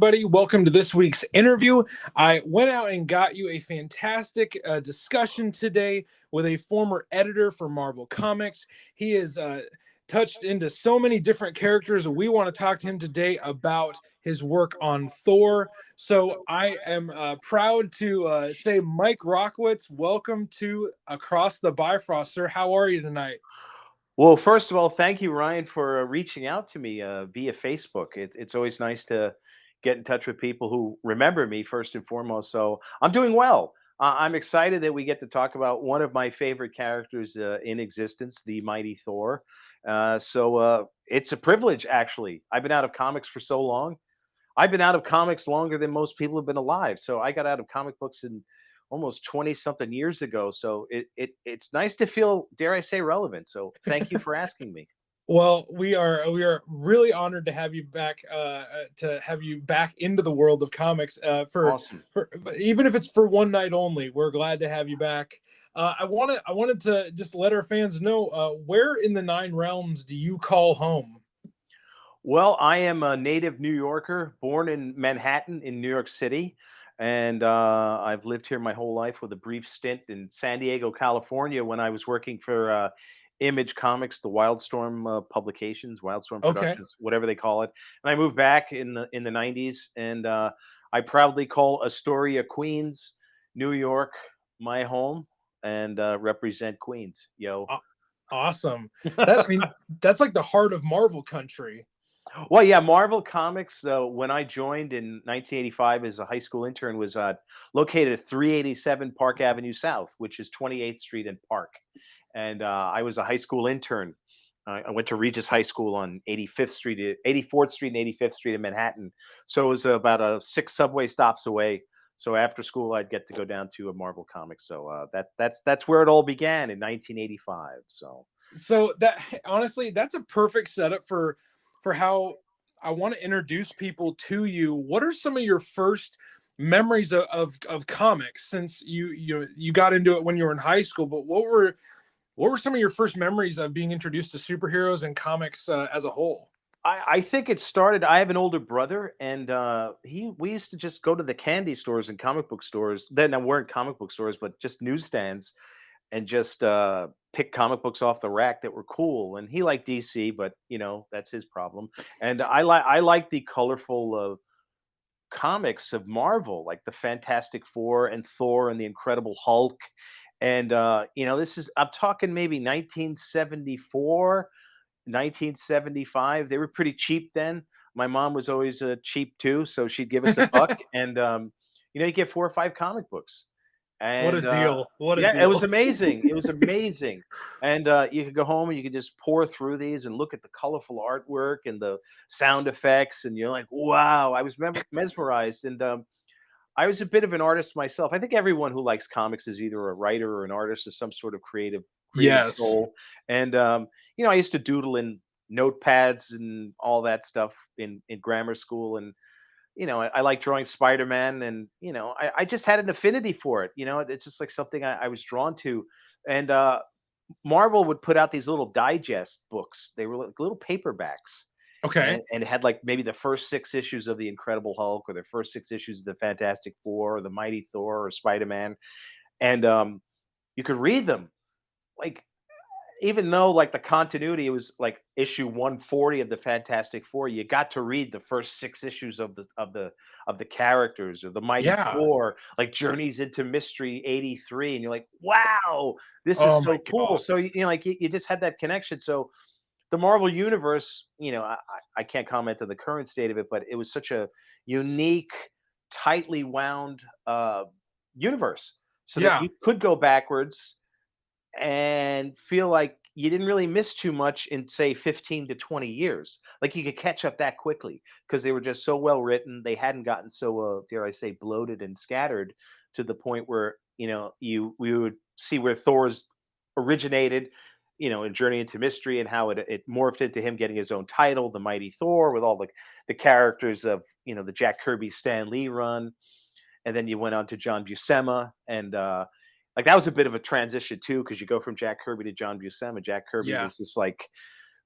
everybody. Welcome to this week's interview. I went out and got you a fantastic discussion today with a former editor for Marvel Comics. He has touched into so many different characters. We want to talk to him today about his work on Thor. So I am proud to say, Mike Rockwitz, welcome to Across the Bifrost, sir. How are you tonight? Well, first of all, thank you, Ryan, for reaching out to me via Facebook. It's always nice to get in touch with people who remember me first and foremost. So I'm doing well. I'm excited that we get to talk about one of my favorite characters in existence, the mighty Thor. It's a privilege, actually. I've been out of comics for so long. I've been out of comics longer than most people have been alive. So I got out of comic books in almost 20 something years ago. So it's nice to feel, dare I say, relevant. So thank you for asking me. Well, we are really honored to have you back into the world of comics Awesome. for even if it's for one night only. We're glad to have you back. I wanted to just let our fans know where in the nine realms do you call home? Well, I am a native New Yorker, born in Manhattan in New York City. And I've lived here my whole life with a brief stint in San Diego, California, when I was working for Image Comics, the Wildstorm publications, Wildstorm Okay. Productions, whatever they call it. And I moved back in the '90s, and I proudly call Astoria, Queens, New York, my home, and represent Queens. Yo. Aw- Awesome. That's like the heart of Marvel country. Well, yeah, Marvel Comics. When I joined in 1985 as a high school intern, was located at 387 Park Avenue South, which is 28th Street and Park. And I was a high school intern. I went to Regis High School on 85th Street, 84th Street, and 85th Street in Manhattan. So it was about six subway stops away. So after school, I'd get to go down to a Marvel Comics. So that's where it all began in 1985. So. So that honestly, that's a perfect setup for how I want to introduce people to you. What are some of your first memories of comics, since you got into it when you were in high school? But what were some of your first memories of being introduced to superheroes and comics as a whole? I think it started. I have an older brother, and we used to just go to the candy stores and comic book stores. Then there weren't comic book stores, but just newsstands, and just pick comic books off the rack that were cool. And he liked DC, but that's his problem. And I like the colorful comics of Marvel, like the Fantastic Four and Thor and the Incredible Hulk. And this is, I'm talking maybe 1974, 1975. They were pretty cheap then. My mom was always cheap too, so she'd give us a buck, and you get four or five comic books. What a And deal! What a yeah, it was deal! amazing. It was amazing. And you could go home and you could just pour through these and look at the colorful artwork and the sound effects, and you're like, wow! I was mesmerized. And I was a bit of an artist myself. I think everyone who likes comics is either a writer or an artist, or some sort of creative Yes. soul. And I used to doodle in notepads and all that stuff in grammar school. And I like drawing Spider-Man, and I just had an affinity for it. It's just like something I was drawn to. And Marvel would put out these little digest books. They were like little paperbacks, Okay. and it had like maybe the first six issues of the Incredible Hulk, or the first six issues of the Fantastic Four, or the Mighty Thor, or Spider-Man. And you could read them, like, even though like the continuity, it was like issue 140 of the Fantastic Four, you got to read the first six issues of the characters, or the Mighty Yeah. Thor, like Journeys into Mystery 83, and you're like, wow, this is Oh my so cool. God. So you just had that connection. So the Marvel universe, I can't comment on the current state of it, but it was such a unique, tightly wound universe, so that Yeah. you could go backwards and feel like you didn't really miss too much in, say, 15 to 20 years. Like, you could catch up that quickly because they were just so well written. They hadn't gotten so, dare I say, bloated and scattered, to the point where, we would see where Thor's originated, in Journey into Mystery, and how it morphed into him getting his own title, the Mighty Thor, with all the characters of, the Jack Kirby Stan Lee run. And then you went on to John Buscema, and like, that was a bit of a transition too, because you go from Jack Kirby to John Buscema. Jack Kirby Yeah. was this like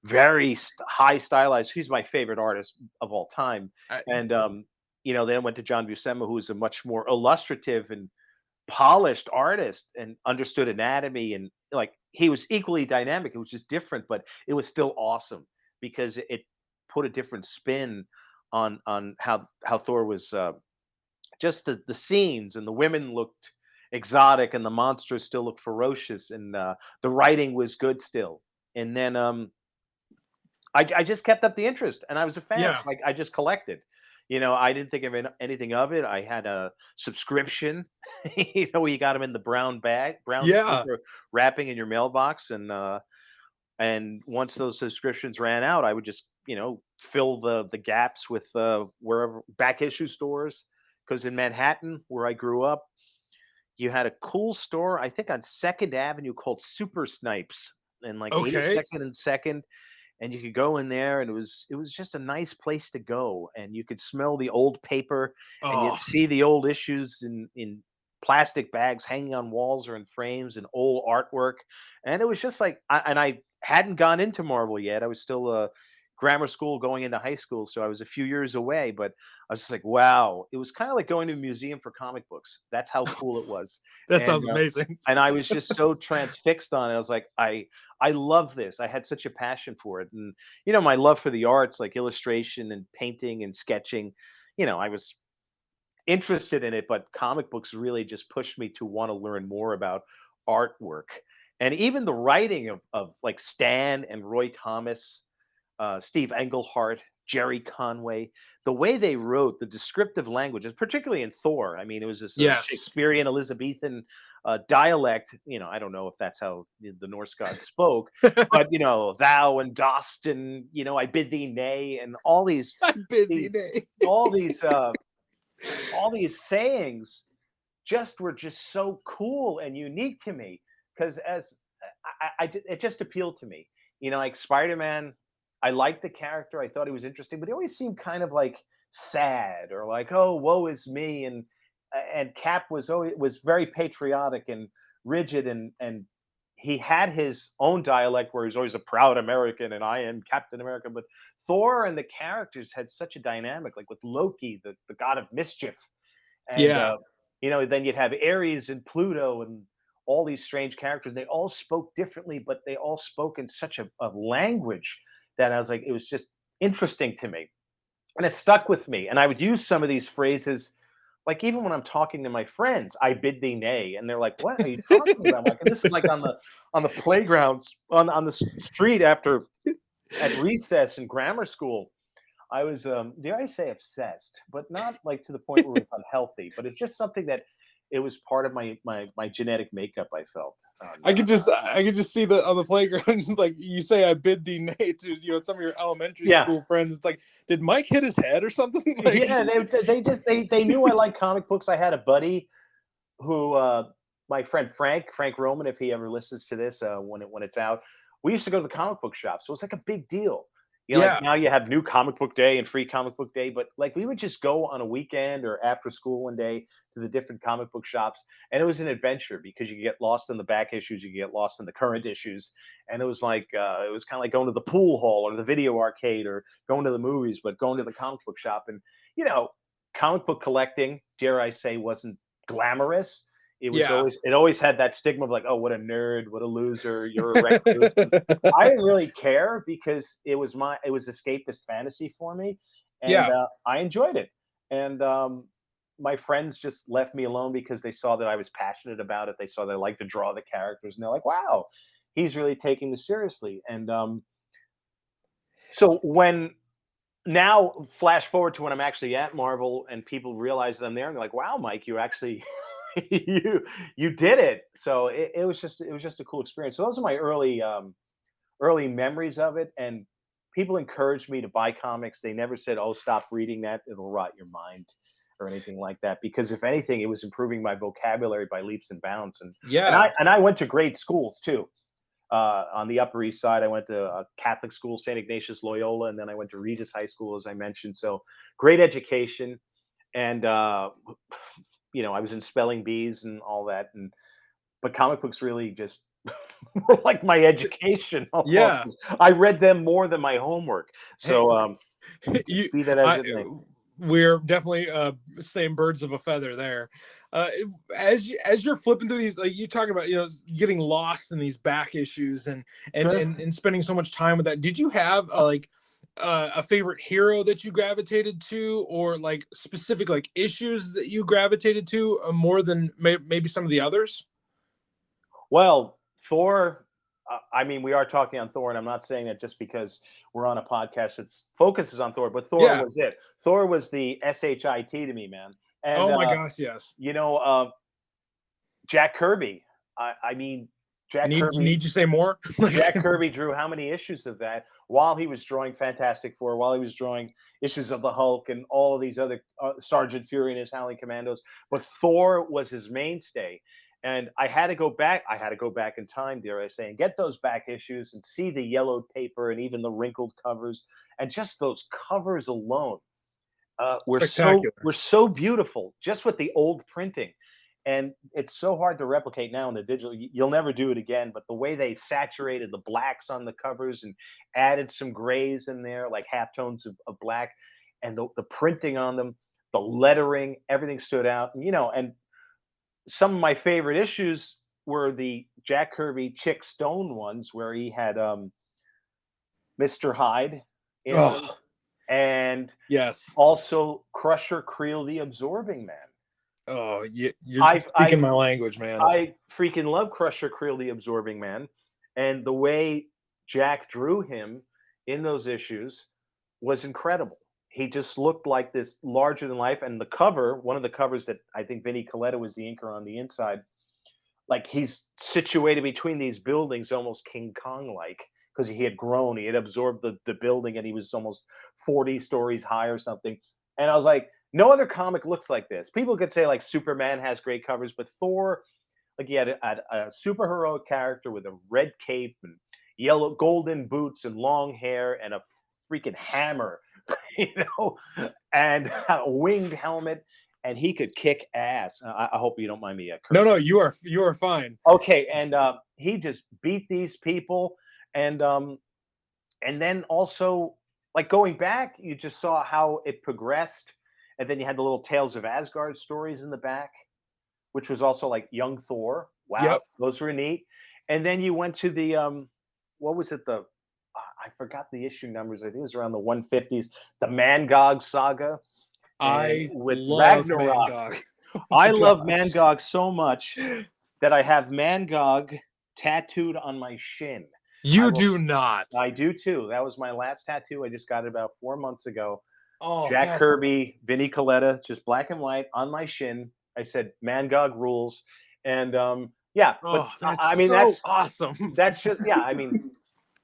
very high stylized. He's my favorite artist of all time, I, and then went to John Buscema, who was a much more illustrative and polished artist and understood anatomy, and like he was equally dynamic. It was just different, but it was still awesome because it put a different spin on how Thor was, just the scenes, and the women looked exotic and the monsters still looked ferocious, and the writing was good still. And then I just kept up the interest, and I was a fan. Yeah. Like I just collected. I didn't think of anything of it. I had a subscription. Where you got them in the brown Yeah. paper wrapping in your mailbox, and once those subscriptions ran out, I would just fill the gaps with wherever back issue stores. Because in Manhattan, where I grew up, you had a cool store, I think on Second Avenue, called Super Snipes, in like Okay. 82nd and Second, and you could go in there, and it was just a nice place to go, and you could smell the old paper, and you'd Oh, see the old issues in plastic bags hanging on walls or in frames, and old artwork. And it was just like, and I hadn't gone into Marvel yet. I was still grammar school going into high school, so I was a few years away, but I was just like, wow, it was kind of like going to a museum for comic books. That's how cool it was. that and sounds amazing. and I was just so transfixed on it. I was like, I love this. I had such a passion for it. And my love for the arts, like illustration and painting and sketching, I was interested in it, but comic books really just pushed me to want to learn more about artwork. And even the writing of like Stan and Roy Thomas, Steve Englehart, Jerry Conway, the way they wrote the descriptive languages, particularly in Thor. I mean, it was this Yes. Shakespearean Elizabethan dialect. I don't know if that's how the Norse gods spoke, but thou and dost, and I bid thee nay, and all I bid thee these nay. all these all these sayings were just so cool and unique to me, because as it just appealed to me. Like Spider-Man, I liked the character. I thought he was interesting, but he always seemed kind of like sad, or like, oh, woe is me. And Cap was very patriotic and rigid, and he had his own dialect where he's always a proud American, and I am Captain America. But Thor and the characters had such a dynamic, like with Loki, the god of mischief, and Yeah. then you'd have Ares and Pluto and all these strange characters. They all spoke differently, but they all spoke in such a language that I was like, it was just interesting to me, and it stuck with me. And I would use some of these phrases, like even when I'm talking to my friends, I bid thee nay, and they're like, "What are you talking about?" I'm like, and this is like on the playgrounds, on the street after at recess in grammar school. I was, dare I say, obsessed, but not like to the point where it was unhealthy. But it's just something that it was part of my genetic makeup. I felt. I could just see the on the playground, like you say, I bid thee nay to some of your elementary Yeah, school friends. It's like, did Mike hit his head or something? Like, yeah. They knew I liked comic books. I had a buddy who, my friend Frank Roman, if he ever listens to this, when it's out, we used to go to the comic book shop, so it was like a big deal. Like yeah, now you have new comic book day and free comic book day, but like we would just go on a weekend or after school one day to the different comic book shops, and it was an adventure because you could get lost in the back issues, you could get lost in the current issues, and it was like it was kind of like going to the pool hall or the video arcade or going to the movies, but going to the comic book shop. And you know, comic book collecting, dare I say, wasn't glamorous. yeah, It always had that stigma of like, oh, what a nerd, what a loser, you're a recluse. But I didn't really care because it was escapist fantasy for me, and yeah. I enjoyed it. And my friends just left me alone because they saw that I was passionate about it. They saw that I liked to draw the characters, and they're like, "Wow, he's really taking this seriously." And so when now flash forward to when I'm actually at Marvel and people realize that I'm there, and they're like, "Wow, Mike, you actually you did it." So it was just a cool experience. So those are my early memories of it. And people encouraged me to buy comics. They never said, "Oh, stop reading that; it'll rot your mind," or anything like that. Because if anything, it was improving my vocabulary by leaps and bounds. And Yeah. I went to great schools too. On the Upper East Side, I went to a Catholic school, St. Ignatius Loyola, and then I went to Regis High School, as I mentioned. So great education, and I was in spelling bees and all that. And but comic books really just were like my education almost. Yeah. 'Cause I read them more than my homework. Hey, So you, be that as I, it may. we're definitely same birds of a feather there. Uh, as you're flipping through these, like you talk about, getting lost in these back issues and Sure. spending so much time with that. Did you have a favorite hero that you gravitated to, or like specific like issues that you gravitated to more than maybe some of the others? Well, Thor, I mean, we are talking on Thor, and I'm not saying that just because we're on a podcast that's focuses on Thor, but Thor Yeah. was it. Thor was the shit to me, man. And Oh my gosh, yes. you know, Jack Kirby. I mean, Jack Need Kirby. you say more? Jack Kirby drew how many issues of that while he was drawing Fantastic Four, while he was drawing issues of the Hulk and all of these other Sergeant Fury and his Howling Commandos. But Thor was his mainstay. And I had to go back. I had to go back in time, dare I say, and get those back issues and see the yellowed paper and even the wrinkled covers. And just those covers alone Spectacular. were so beautiful, just with the old printing. And it's so hard to replicate now in the digital. You'll never do it again. But the way they saturated the blacks on the covers and added some grays in there, like half tones of black, and the printing on them, the lettering, everything stood out. And some of my favorite issues were the Jack Kirby Chick Stone ones, where he had Mr. Hyde in them, Oh and yes. also Crusher Creel the Absorbing Man. Oh, you're I speaking my language, man. I freaking love Crusher Creel the Absorbing Man, and the way Jack drew him in those issues was incredible. He just looked like this larger than life, and the cover, one of the covers that I think Vinnie Coletta was the inker on the inside, like he's situated between these buildings, almost King Kong like, because he had grown, he had absorbed the building, and he was almost 40 stories high or something. And I was like, no other comic looks like this. People could say like Superman has great covers, but Thor, like he had a superheroic character with a red cape and yellow golden boots and long hair and a freaking hammer, you know, and a winged helmet, and he could kick ass. I hope you don't mind me No, cursing. you are fine. Okay, and he just beat these people, and then also like going back, you just saw how it progressed, and then you had the little Tales of Asgard stories in the back, which was also like young Thor. Wow, Yep. those were neat. And then you went to the what was it? I forgot the issue numbers. I think it was around the 150s. The Mangog saga, and I with love Ragnarok. Mangog. Oh I my love gosh. Mangog so much that I have Mangog tattooed on my shin. You do not. I do too. That was my last tattoo. I just got it about 4 months ago. Oh, Jack that's Kirby, Vinnie Coletta, just black and white on my shin. I said Mangog rules, and yeah. But I that's mean, so awesome. that's just yeah. I mean,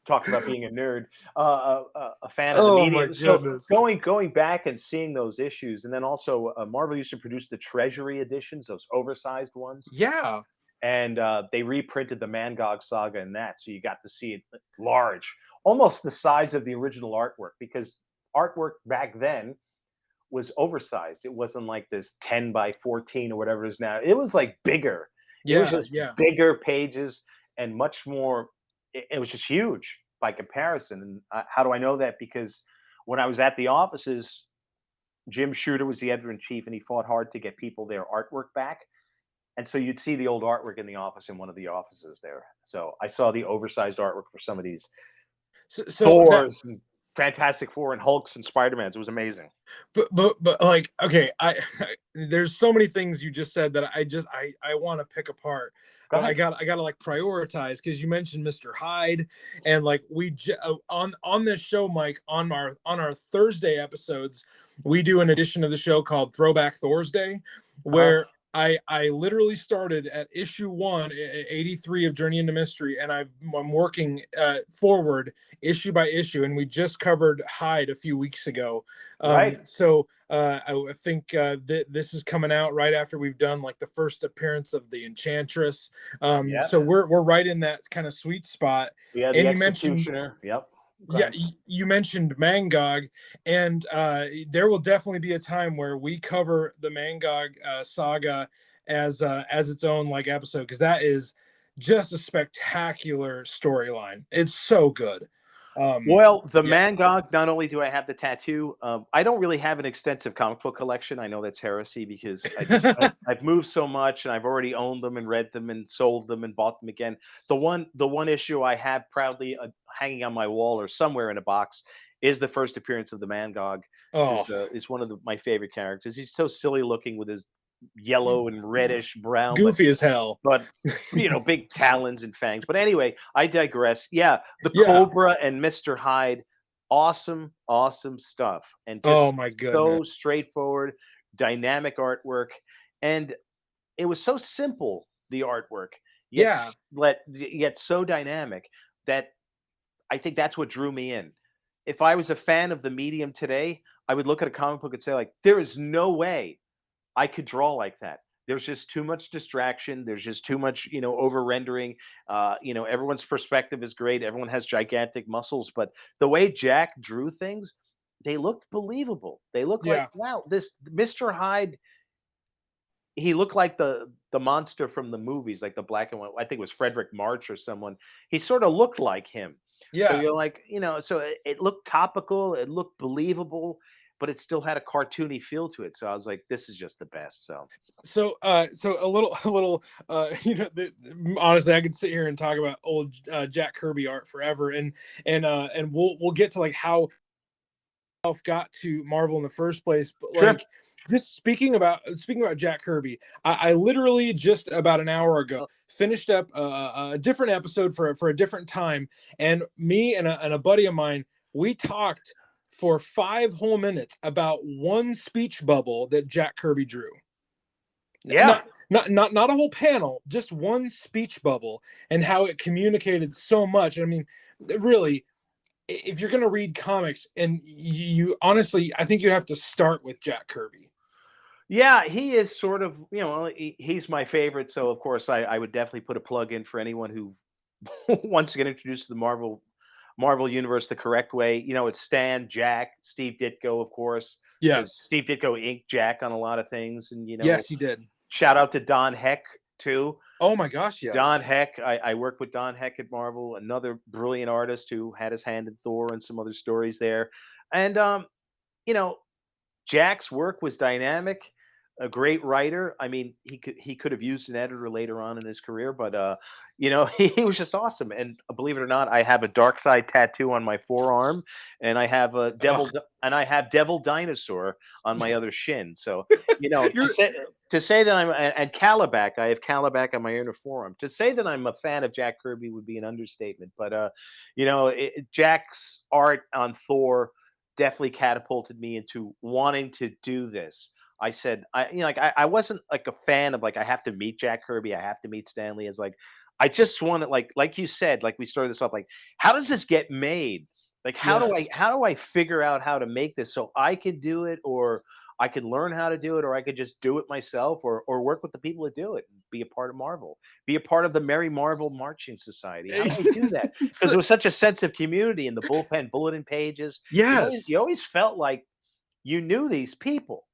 talk about being a nerd, a fan of the Oh my medium. So goodness. going back and seeing those issues, and then also Marvel used to produce the Treasury editions, those oversized ones, Yeah. and they reprinted the Mangog saga in that, so you got to see it large, almost the size of the original artwork, because artwork back then was oversized. It wasn't like this 10 by 14 or whatever it is now. It was like bigger. It was Yeah. just Yeah. bigger pages and much more. It was just huge by comparison. And how do I know that? Because when I was at the offices, Jim Shooter was the editor in chief, and he fought hard to get people their artwork back. And so you'd see the old artwork in the office in one of the offices there. So I saw the oversized artwork for some of these So that Thors and Fantastic Four and Hulks and Spider-Mans. It was amazing. but like, okay, there's so many things you just said that I want to pick apart, Go but ahead. I gotta like prioritize, because you mentioned Mr. Hyde, and like on this show, Mike, on our Thursday episodes, we do an edition of the show called Throwback Thursday, Uh-huh. where I literally started at issue 1, 83 of Journey into Mystery, and I'm working forward issue by issue, and we just covered Hyde a few weeks ago. Right. So I think this is coming out right after we've done like the first appearance of the Enchantress. Yep. So we're right in that kind of sweet spot. Yeah, the And you mentioned, Executioner. Yep. Go yeah, ahead. you mentioned Mangog, and there will definitely be a time where we cover the Mangog saga as its own like episode, because that is just a spectacular storyline. It's so good. Well, the Yeah. Mangog, not only do I have the tattoo, I don't really have an extensive comic book collection. I know that's heresy because I've moved so much and I've already owned them and read them and sold them and bought them again. The one issue I have proudly hanging on my wall or somewhere in a box is the first appearance of the Mangog. Oh, Is one of my favorite characters. He's so silly looking with his yellow and reddish brown, goofy as hell. but big talons and fangs. But anyway, I digress. Yeah, the Yeah. Cobra and Mr. Hyde, awesome, awesome stuff, and Oh just my goodness. so straightforward, dynamic artwork, and it was so simple, the artwork, Yeah. yet so dynamic that I think that's what drew me in. If I was a fan of the medium today, I would look at a comic book and say, like, there is no way I could draw like that. There's just too much distraction. There's just too much, over rendering. Everyone's perspective is great. Everyone has gigantic muscles, but the way Jack drew things, they looked believable. They look like, Yeah. wow, this Mr. Hyde, he looked like the monster from the movies, like the black and white. I think it was Frederick March or someone. He sort of looked like him. So Yeah. you're like, so it looked topical, it looked believable, but it still had a cartoony feel to it. So I was like, this is just the best. So So a little a little honestly, I could sit here and talk about old Jack Kirby art forever, and we'll get to like how got to Marvel in the first place, but sure. like just speaking about Jack Kirby, I literally just about an hour ago finished up a different episode for a different time, and me and a buddy of mine, we talked for 5 whole minutes about one speech bubble that Jack Kirby drew. Yeah. Not a whole panel, just one speech bubble, and how it communicated so much. I mean, really, if you're going to read comics, and you honestly, I think you have to start with Jack Kirby. Yeah, he is sort of, he's my favorite. So of course I would definitely put a plug in for anyone who wants to get introduced to the Marvel universe the correct way. It's Stan, Jack, Steve Ditko, of course, because Yes. Steve Ditko inked Jack on a lot of things. And Yes, he did. shout out to Don Heck too. Oh my gosh, Don yes. Heck, I worked with Don Heck at Marvel, another brilliant artist who had his hand in Thor and some other stories there. And you know, Jack's work was dynamic, a great writer. I mean, he could have used an editor later on in his career, but he was just awesome. And believe it or not, I have a dark side tattoo on my forearm, and I have Ugh. and I have Devil Dinosaur on my other shin. So You're to say that I'm and Calabac, I have Calabac on my inner forearm. To say that I'm a fan of Jack Kirby would be an understatement. But Jack's art on Thor definitely catapulted me into wanting to do this. I said, I wasn't like a fan of like I have to meet Jack Kirby, I have to meet Stanley. As like I just want to like you said, like we started this off like how does this get made? Like yes. how do I figure out how to make this so I could do it, or I could learn how to do it, or I could just do it myself, or work with the people that do it and be a part of Marvel, be a part of the Merry Marvel Marching Society. How do I do that? Because So- there was such a sense of community in the bullpen bulletin pages. yes. You always felt like you knew these people,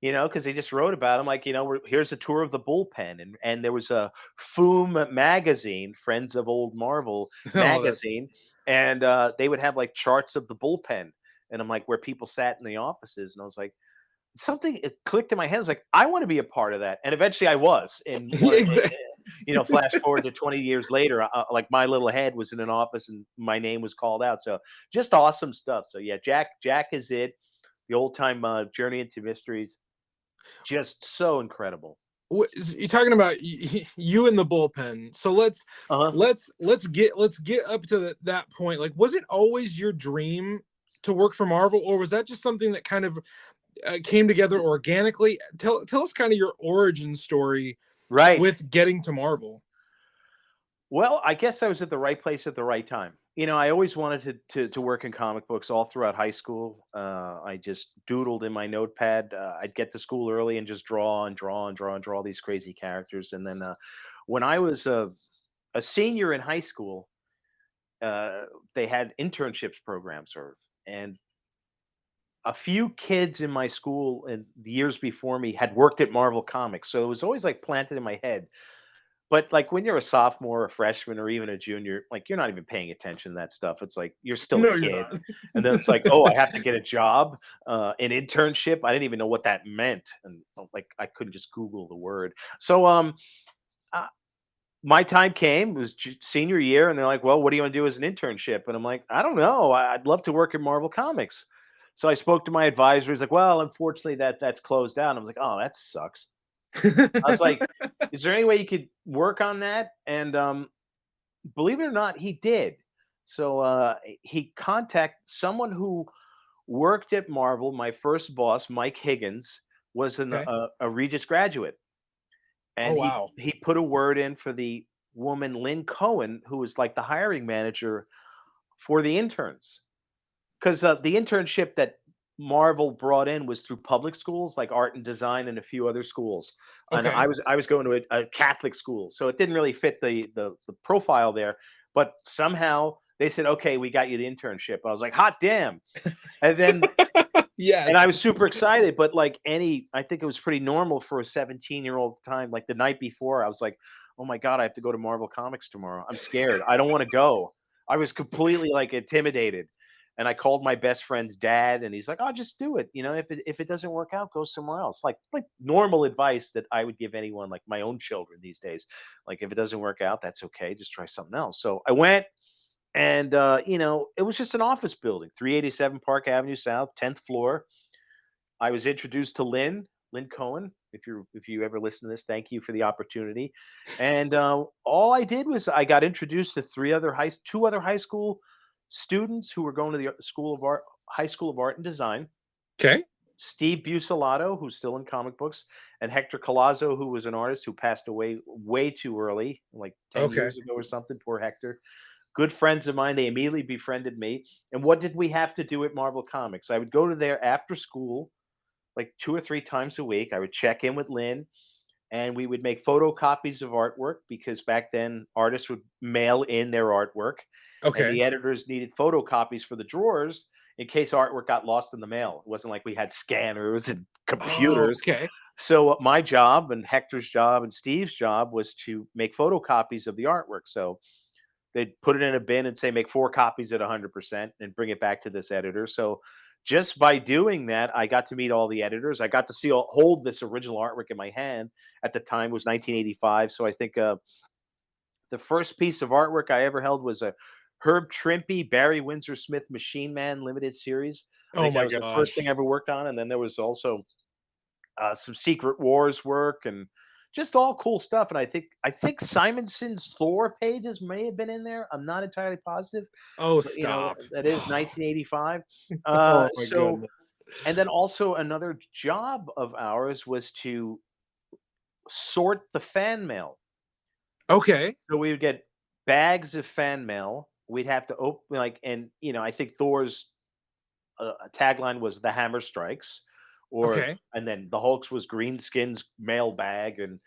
because they just wrote about them. Like, here's a tour of the bullpen, and there was a Foom magazine, Friends of Old Marvel Oh, that magazine, and they would have like charts of the bullpen, and I'm like where people sat in the offices, and I was like something it clicked in my head. I was like, I want to be a part of that, and eventually I was. In one, exactly. flash forward to 20 years later, like my little head was in an office and my name was called out. So just awesome stuff. So yeah, Jack is it. The old time journey into mysteries, just so incredible. You're talking about you in the bullpen. So let's Uh-huh. let's let's get up to that point. Like, was it always your dream to work for Marvel, or was that just something that kind of came together organically? Tell us kind of your origin story Right. with getting to Marvel. Well, I guess I was at the right place at the right time. I always wanted to work in comic books all throughout high school. I just doodled in my notepad. I'd get to school early and just draw and draw and draw and draw these crazy characters. And then when I was a senior in high school, uh, they had internships programs, and a few kids in my school and the years before me had worked at Marvel Comics. So it was always like planted in my head. But like when you're a sophomore, a freshman, or even a junior, like you're not even paying attention to that stuff. It's like you're still a No, you're kid. not. And then it's like, oh, I have to get a job, an internship. I didn't even know what that meant, and like I couldn't just Google the word. So uh, my time came. It was senior year, and they're like, "Well, what do you want to do as an internship?" And I'm like, "I don't know. I'd love to work in Marvel Comics." So I spoke to my advisor. He's like, "Well, unfortunately, that's closed down." I was like, "Oh, that sucks." I was like, "Is there any way you could work on that?" And believe it or not, he did. So he contacted someone who worked at Marvel. My first boss, Mike Higgins, was Okay. a Regis graduate, Oh and wow. he put a word in for the woman Lynn Cohen, who was like the hiring manager for the interns, because the internship that Marvel brought in was through public schools like art and design and a few other schools, and Okay. I was going to a Catholic school, so it didn't really fit the profile there. But somehow they said, "Okay, we got you the internship." I was like, "Hot damn!" And then and I was Yes. super excited, but like I think it was pretty normal for a 17-year-old time. Like the night before, I was like, "Oh my god, I have to go to Marvel Comics tomorrow. I'm scared. I don't want to go." I was completely like intimidated, and I called my best friend's dad, and he's like, "Oh, just do it. You know, if it doesn't work out, go somewhere else." Like normal advice that I would give anyone, like my own children these days. Like if it doesn't work out, that's okay. Just try something else. So I went. And it was just an office building, 387 Park Avenue South, 10th floor. I was introduced to Lynn Cohen. If you ever listen to this, thank you for the opportunity. And all I did was I got introduced to two other high school students who were going to the High School of Art and Design. Okay. Steve Bucelato, who's still in comic books, and Hector Colazzo, who was an artist who passed away way too early, like 10 Okay. years ago or something. Poor Hector. Good friends of mine. They immediately befriended me. And what did we have to do at Marvel Comics? I would go to there after school like 2 or 3 times a week. I would check in with Lynn, and we would make photocopies of artwork because back then artists would mail in their artwork, and Okay. the editors needed photocopies for the drawers in case artwork got lost in the mail. It wasn't like we had scanners and Oh, computers. okay. So my job and Hector's job and Steve's job was to make photocopies of the artwork. So they'd put it in a bin and say, make 4 copies at 100% and bring it back to this editor. So just by doing that, I got to meet all the editors. I got to hold this original artwork in my hand. At the time was 1985. So I think the first piece of artwork I ever held was a Herb Trimpe, Barry Windsor Smith Machine Man limited series. I Oh think that my was the first thing gosh. I ever worked on. And then there was also some Secret Wars work and just all cool stuff. And I think Simonson's Thor pages may have been in there. I'm not entirely positive, Oh, but stop. that is 1985. Oh my So goodness. and then also another job of ours was to sort the fan mail. Okay. So we would get bags of fan mail. We'd have to open and I think Thor's tagline was "The Hammer Strikes," Okay. and then the Hulk's was "Greenskin's mailbag," and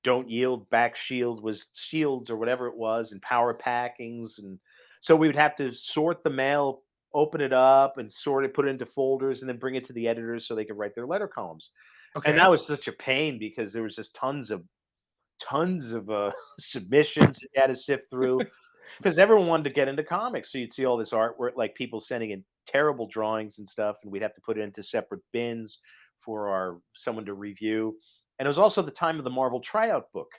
"Don't Yield, Back Shield" was shields or whatever it was, and power packings, and so we would have to sort the mail, open it up, and sort it, put it into folders, and then bring it to the editors so they could write their letter columns. And that Okay. was such a pain because there was just tons of submissions that you had to sift through because everyone wanted to get into comics. So you'd see all this artwork, like people sending in terrible drawings and stuff, and we'd have to put it into separate bins for our someone to review. And it was also the time of the Marvel tryout book.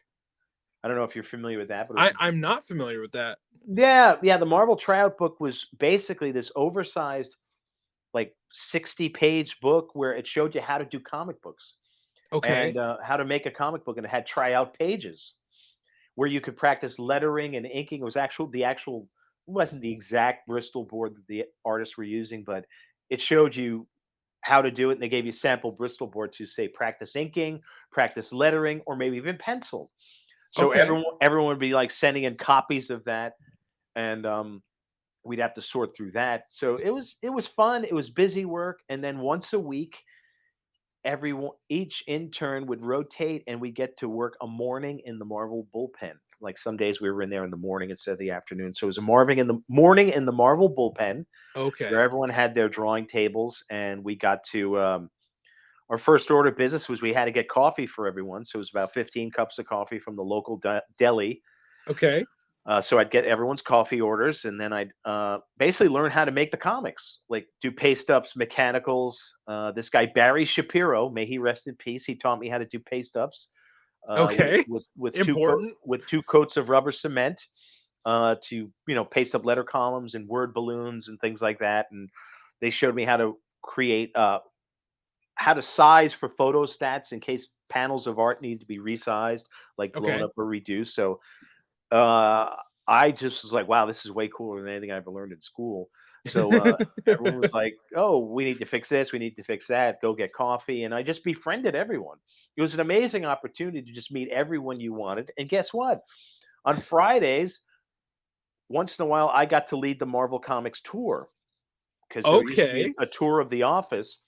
I don't know if you're familiar with that, but it was I'm not familiar with that. yeah. The Marvel tryout book was basically this oversized, like 60-page book where it showed you how to do comic books and Okay. how to make a comic book, and it had tryout pages where you could practice lettering and inking. It was the actual wasn't the exact Bristol board that the artists were using, but it showed you how to do it. And they gave you sample Bristol board to say practice inking, practice lettering, or maybe even pencil. So Okay. everyone would be like sending in copies of that, and we'd have to sort through that. So it was fun. It was busy work, and then once a week everyone each intern would rotate and we get to work a morning in the Marvel bullpen. Like some days we were in there in the morning instead of the afternoon. So it was a morning in the Marvel bullpen where Okay. everyone had their drawing tables and we got to our first order of business was we had to get coffee for everyone. So it was about 15 cups of coffee from the local deli. Okay. So I'd get everyone's coffee orders, and then I'd basically learn how to make the comics, like do paste ups, mechanicals. This guy Barry Shapiro, may he rest in peace, he taught me how to do paste ups Okay. with Important. with 2 coats of rubber cement to paste up letter columns and word balloons and things like that. And they showed me how to create how to size for photo stats in case panels of art need to be resized, like blown Okay. up or reduced. So uh, I just was like, wow, this is way cooler than anything I ever learned in school. So everyone was like, oh, we need to fix this, we need to fix that, go get coffee. And I just befriended everyone. It was an amazing opportunity to just meet everyone you wanted. And guess what? On Fridays, once in a while, I got to lead the Marvel Comics tour because there used to be Okay. a tour of the office.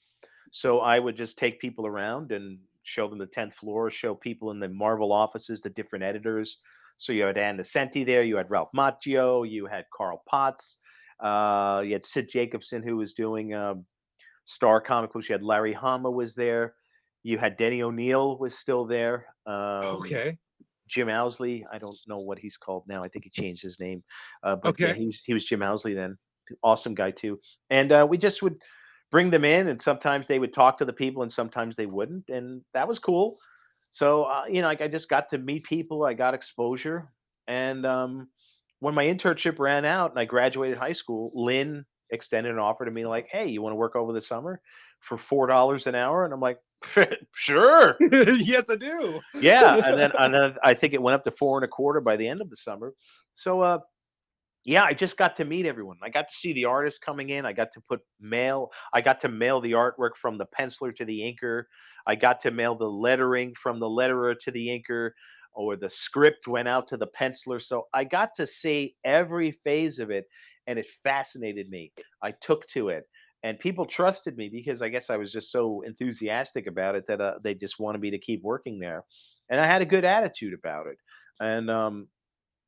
So I would just take people around and show them the 10th floor, show people in the Marvel offices, the different editors. So you had Ann Nesenti there, you had Ralph Macchio, you had Carl Potts, you had Sid Jacobson, who was doing Star Comic Books. You had Larry Hama was there. You had Denny O'Neil was still there. Okay. Jim Owsley, I don't know what he's called now. I think he changed his name, but yeah, Okay. he was Jim Owsley then. Awesome guy too. And we just would bring them in, and sometimes they would talk to the people, and sometimes they wouldn't, and that was cool. So like I just got to meet people. I got exposure, and when my internship ran out and I graduated high school, Lynn extended an offer to me like, "Hey, you want to work over the summer for $4 an hour?" And I'm like, "Sure." Yes, I do. Yeah, and then I think it went up to 4 and a quarter by the end of the summer. So yeah, I just got to meet everyone. I got to see the artists coming in. I got to mail the artwork from the penciler to the inker. I got to mail the lettering from the letterer to the inker, or the script went out to the penciler. So I got to see every phase of it, and it fascinated me. I took to it. And people trusted me because I guess I was just so enthusiastic about it that they just wanted me to keep working there. And I had a good attitude about it. And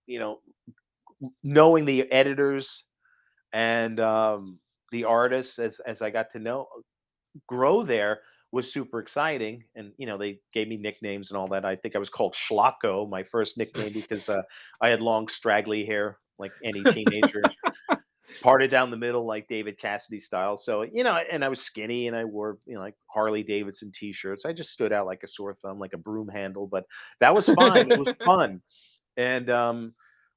you know, knowing the editors and the artists as I got to know grow there was super exciting. And they gave me nicknames and all that. I think I was called Schlocko, my first nickname, because I had long straggly hair like any teenager, parted down the middle like David Cassidy style. So and I was skinny and I wore like Harley Davidson t-shirts. I just stood out like a sore thumb, like a broom handle, but that was fine. It was fun. And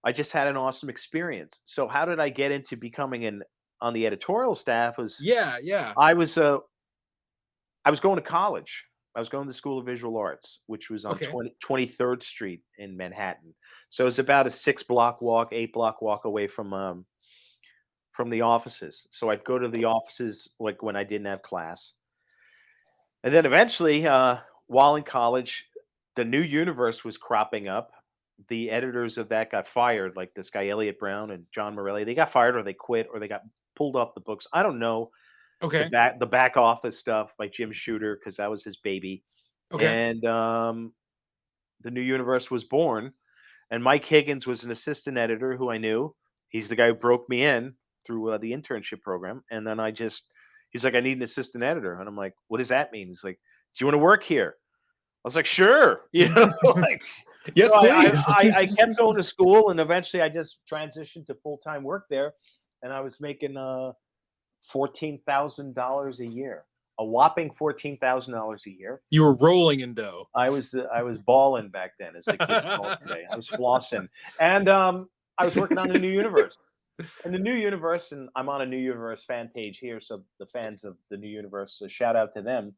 I just had an awesome experience. So how did I get into becoming an on the editorial staff? Was Yeah, yeah. I was uh I was going to college. I was going to the School of Visual Arts, which was on Okay. 23rd Street in Manhattan. So it's about a 6 block walk, 8 block walk away from the offices. So I'd go to the offices like when I didn't have class. And then eventually, while in college, the New Universe was cropping up. The editors of that got fired, like this guy Elliot Brown and John Morelli. They got fired, or they quit, or they got pulled off the books. I don't know Okay. the back office stuff by Jim Shooter because that was his baby. Okay. And the New Universe was born. And Mike Higgins was an assistant editor who I knew. He's the guy who broke me in through the internship program. And then he's like, I need an assistant editor. And I'm like, what does that mean? He's like, do you want to work here? I was like, sure. Like, Yes, so please. I kept going to school, and eventually I just transitioned to full-time work there. And I was making $14,000 a year, a whopping $14,000 a year. You were rolling in dough. I was balling back then, as the kids call it today. I was flossing, and I was working on the New Universe. And the New Universe, and I'm on a New Universe fan page here, so the fans of the New Universe, shout out to them,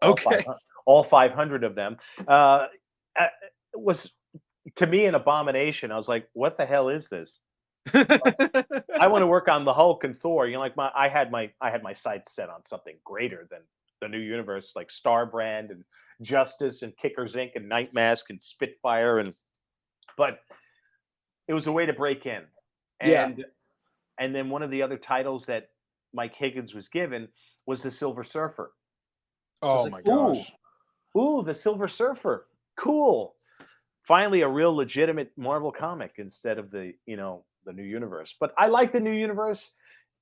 all Okay. all 500 of them. Uh, was to me an abomination. I was like, what the hell is this? I want to work on the Hulk and Thor. Like I had my sights set on something greater than the New Universe, like Star Brand and Justice and Kickers Inc. and Night Mask and Spitfire, but it was a way to break in. Yeah. And then one of the other titles that Mike Higgins was given was the Silver Surfer. So I was Oh like, my gosh. ooh, the Silver Surfer, cool. Finally, a real legitimate Marvel comic instead of the New Universe. But I like the New Universe.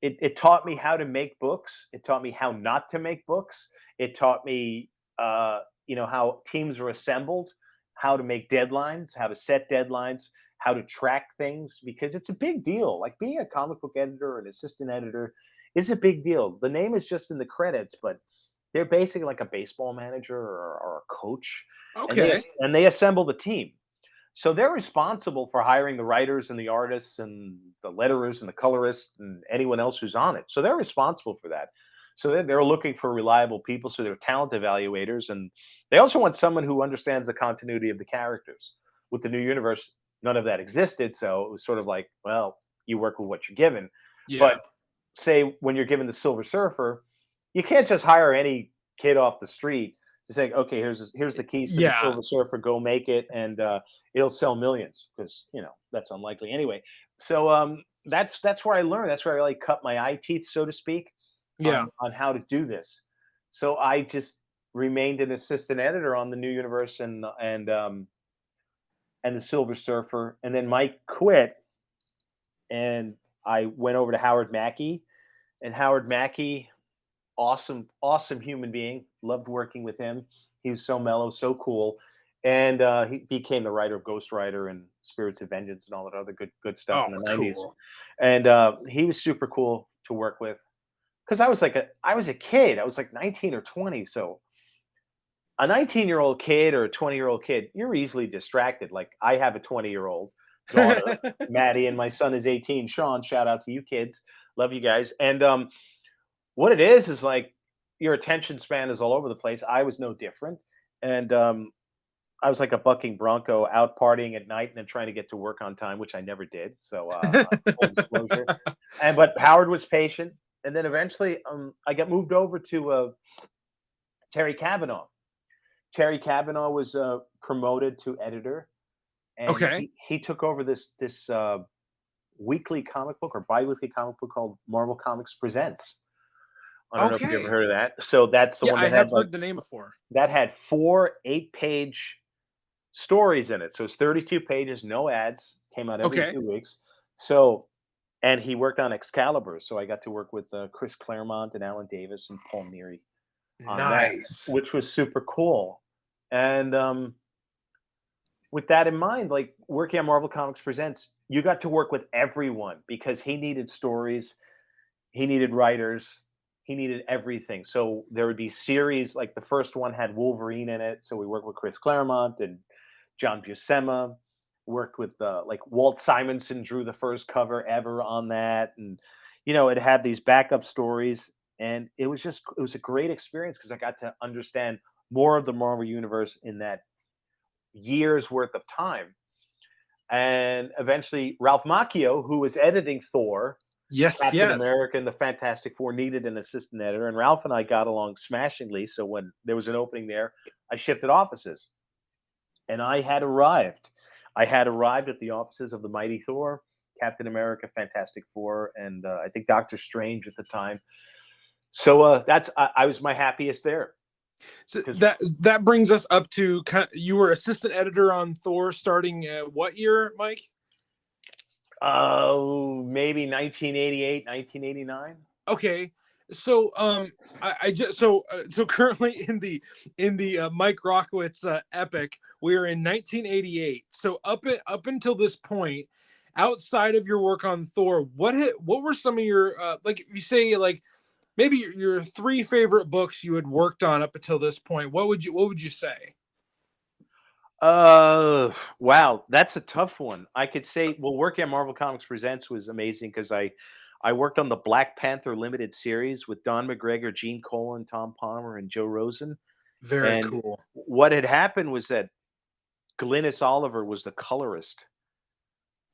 it taught me how to make books. It taught me how not to make books. It taught me, how teams are assembled, how to make deadlines, how to set deadlines, how to track things, because it's a big deal. Like being a comic book editor or an assistant editor is a big deal. The name is just in the credits, but they're basically like a baseball manager or a coach, and Okay. they assemble the team. So they're responsible for hiring the writers and the artists and the letterers and the colorists and anyone else who's on it. So they're responsible for that. So they're looking for reliable people. So they're talent evaluators. And they also want someone who understands the continuity of the characters. With the new universe, none of that existed. So it was sort of like, well, you work with what you're given. Yeah. But say when you're given the Silver Surfer, you can't just hire any kid off the street to say, okay, here's the keys to the Yeah. Silver Surfer, go make it, and it'll sell millions, because that's unlikely anyway. So that's where I learned. That's where I like cut my eye teeth, so to speak, Yeah. on how to do this. So I just remained an assistant editor on the New Universe and the Silver Surfer, and then Mike quit, and I went over to Howard Mackey, and Howard Mackey, awesome, awesome human being. Loved working with him. He was so mellow, so cool, and he became the writer of Ghost Rider and Spirits of Vengeance and all that other good stuff Oh, in the '90s. cool. And he was super cool to work with, because I was a kid. I was like 19 or 20, so a 19-year-old kid or a 20-year-old kid, you're easily distracted. Like I have a 20-year-old daughter, Maddie, and my son is 18. Sean, shout out to you kids. Love you guys. And what it is like your attention span is all over the place. I was no different. And I was like a bucking bronco, out partying at night and then trying to get to work on time, which I never did. So full disclosure. But Howard was patient. And then eventually I got moved over to Terry Kavanaugh. Terry Kavanaugh was promoted to editor, and Okay. he took over this weekly comic book or biweekly comic book called Marvel Comics Presents. I don't know if you ever Okay. heard of that. So that's the Yeah, one I that had have like heard the name before. that had 4 8-page stories in it. So it's 32 pages, no ads. Came out every Okay. 2 weeks. So and he worked on Excalibur, so I got to work with Chris Claremont and Alan Davis and Paul Neary on that, Nice. which was super cool. And with that in mind, like working on Marvel Comics Presents, you got to work with everyone because he needed stories, he needed writers, he needed everything. So there would be series like the first one had Wolverine in it, so we worked with Chris Claremont and John Buscema. Worked with like Walt Simonson drew the first cover ever on that, and it had these backup stories, and it was a great experience because I got to understand more of the Marvel universe in that years worth of time. And eventually, Ralph Macchio, who was editing Thor, Yes, Captain yes. America, and the Fantastic Four, needed an assistant editor, and Ralph and I got along smashingly. So when there was an opening there, I shifted offices, and I had arrived. I had arrived at the offices of the Mighty Thor, Captain America, Fantastic Four, and I think Doctor Strange at the time. So I was my happiest there So because that brings us up to you were assistant editor on Thor starting what year, Mike? maybe 1988, 1989. Okay. So I just so currently in the Mike Rockwitz epic, we're in 1988. So up until this point, outside of your work on Thor, what were some of your like you say like maybe your 3 favorite books you had worked on up until this point? What would you say? Wow, that's a tough one. I could say, well, working on Marvel Comics Presents was amazing because I worked on the Black Panther limited series with Don McGregor, Gene Colan, Tom Palmer, and Joe Rosen. Very And cool. what had happened was that Glynis Oliver was the colorist,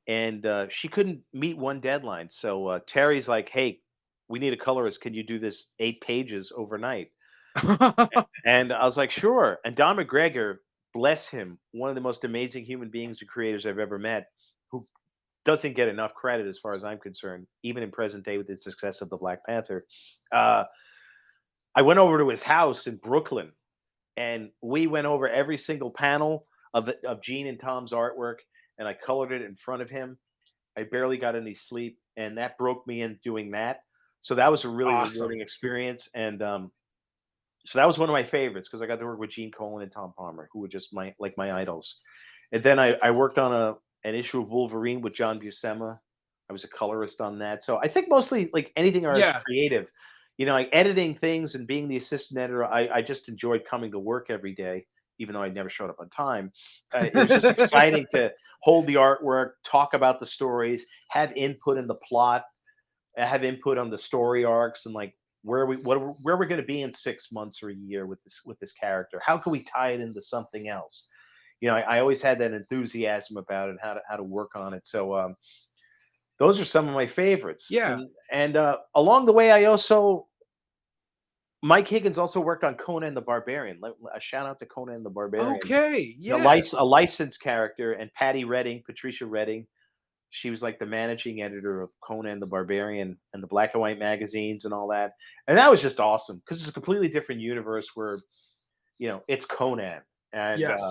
and she couldn't meet one deadline. So Terry's like, "Hey, we need a colorist. Can you do this 8 pages overnight?" And I was like, "Sure." And Don McGregor, bless him, one of the most amazing human beings and creators I've ever met, who doesn't get enough credit as far as I'm concerned, even in present day with the success of the Black Panther. Uh, I went over to his house in Brooklyn, and we went over every single panel of Gene and Tom's artwork, and I colored it in front of him. I barely got any sleep, and that broke me in doing that. So that was a really Awesome. rewarding experience, and so that was one of my favorites because I got to work with Gene Colan and Tom Palmer, who were just my idols. And then I worked on an issue of Wolverine with John Buscema. I was a colorist on that. So I think mostly like anything I was Yeah. creative, like editing things and being the assistant editor, I just enjoyed coming to work every day, even though I never showed up on time. It was just exciting to hold the artwork, talk about the stories, have input in the plot, have input on the story arcs, and like where we're going to be in 6 months or a year with this character. How can we tie it into something else? I always had that enthusiasm about it, how to work on it. So those are some of my favorites. Yeah. And along the way, I also Mike Higgins also worked on Conan the Barbarian. A shout out to Conan the Barbarian, Okay. a Yes. licensed character, and Patty Redding, Patricia Redding. She was like the managing editor of Conan the Barbarian and the black and white magazines and all that. And that was just awesome because it's a completely different universe where, it's Conan. And Yes.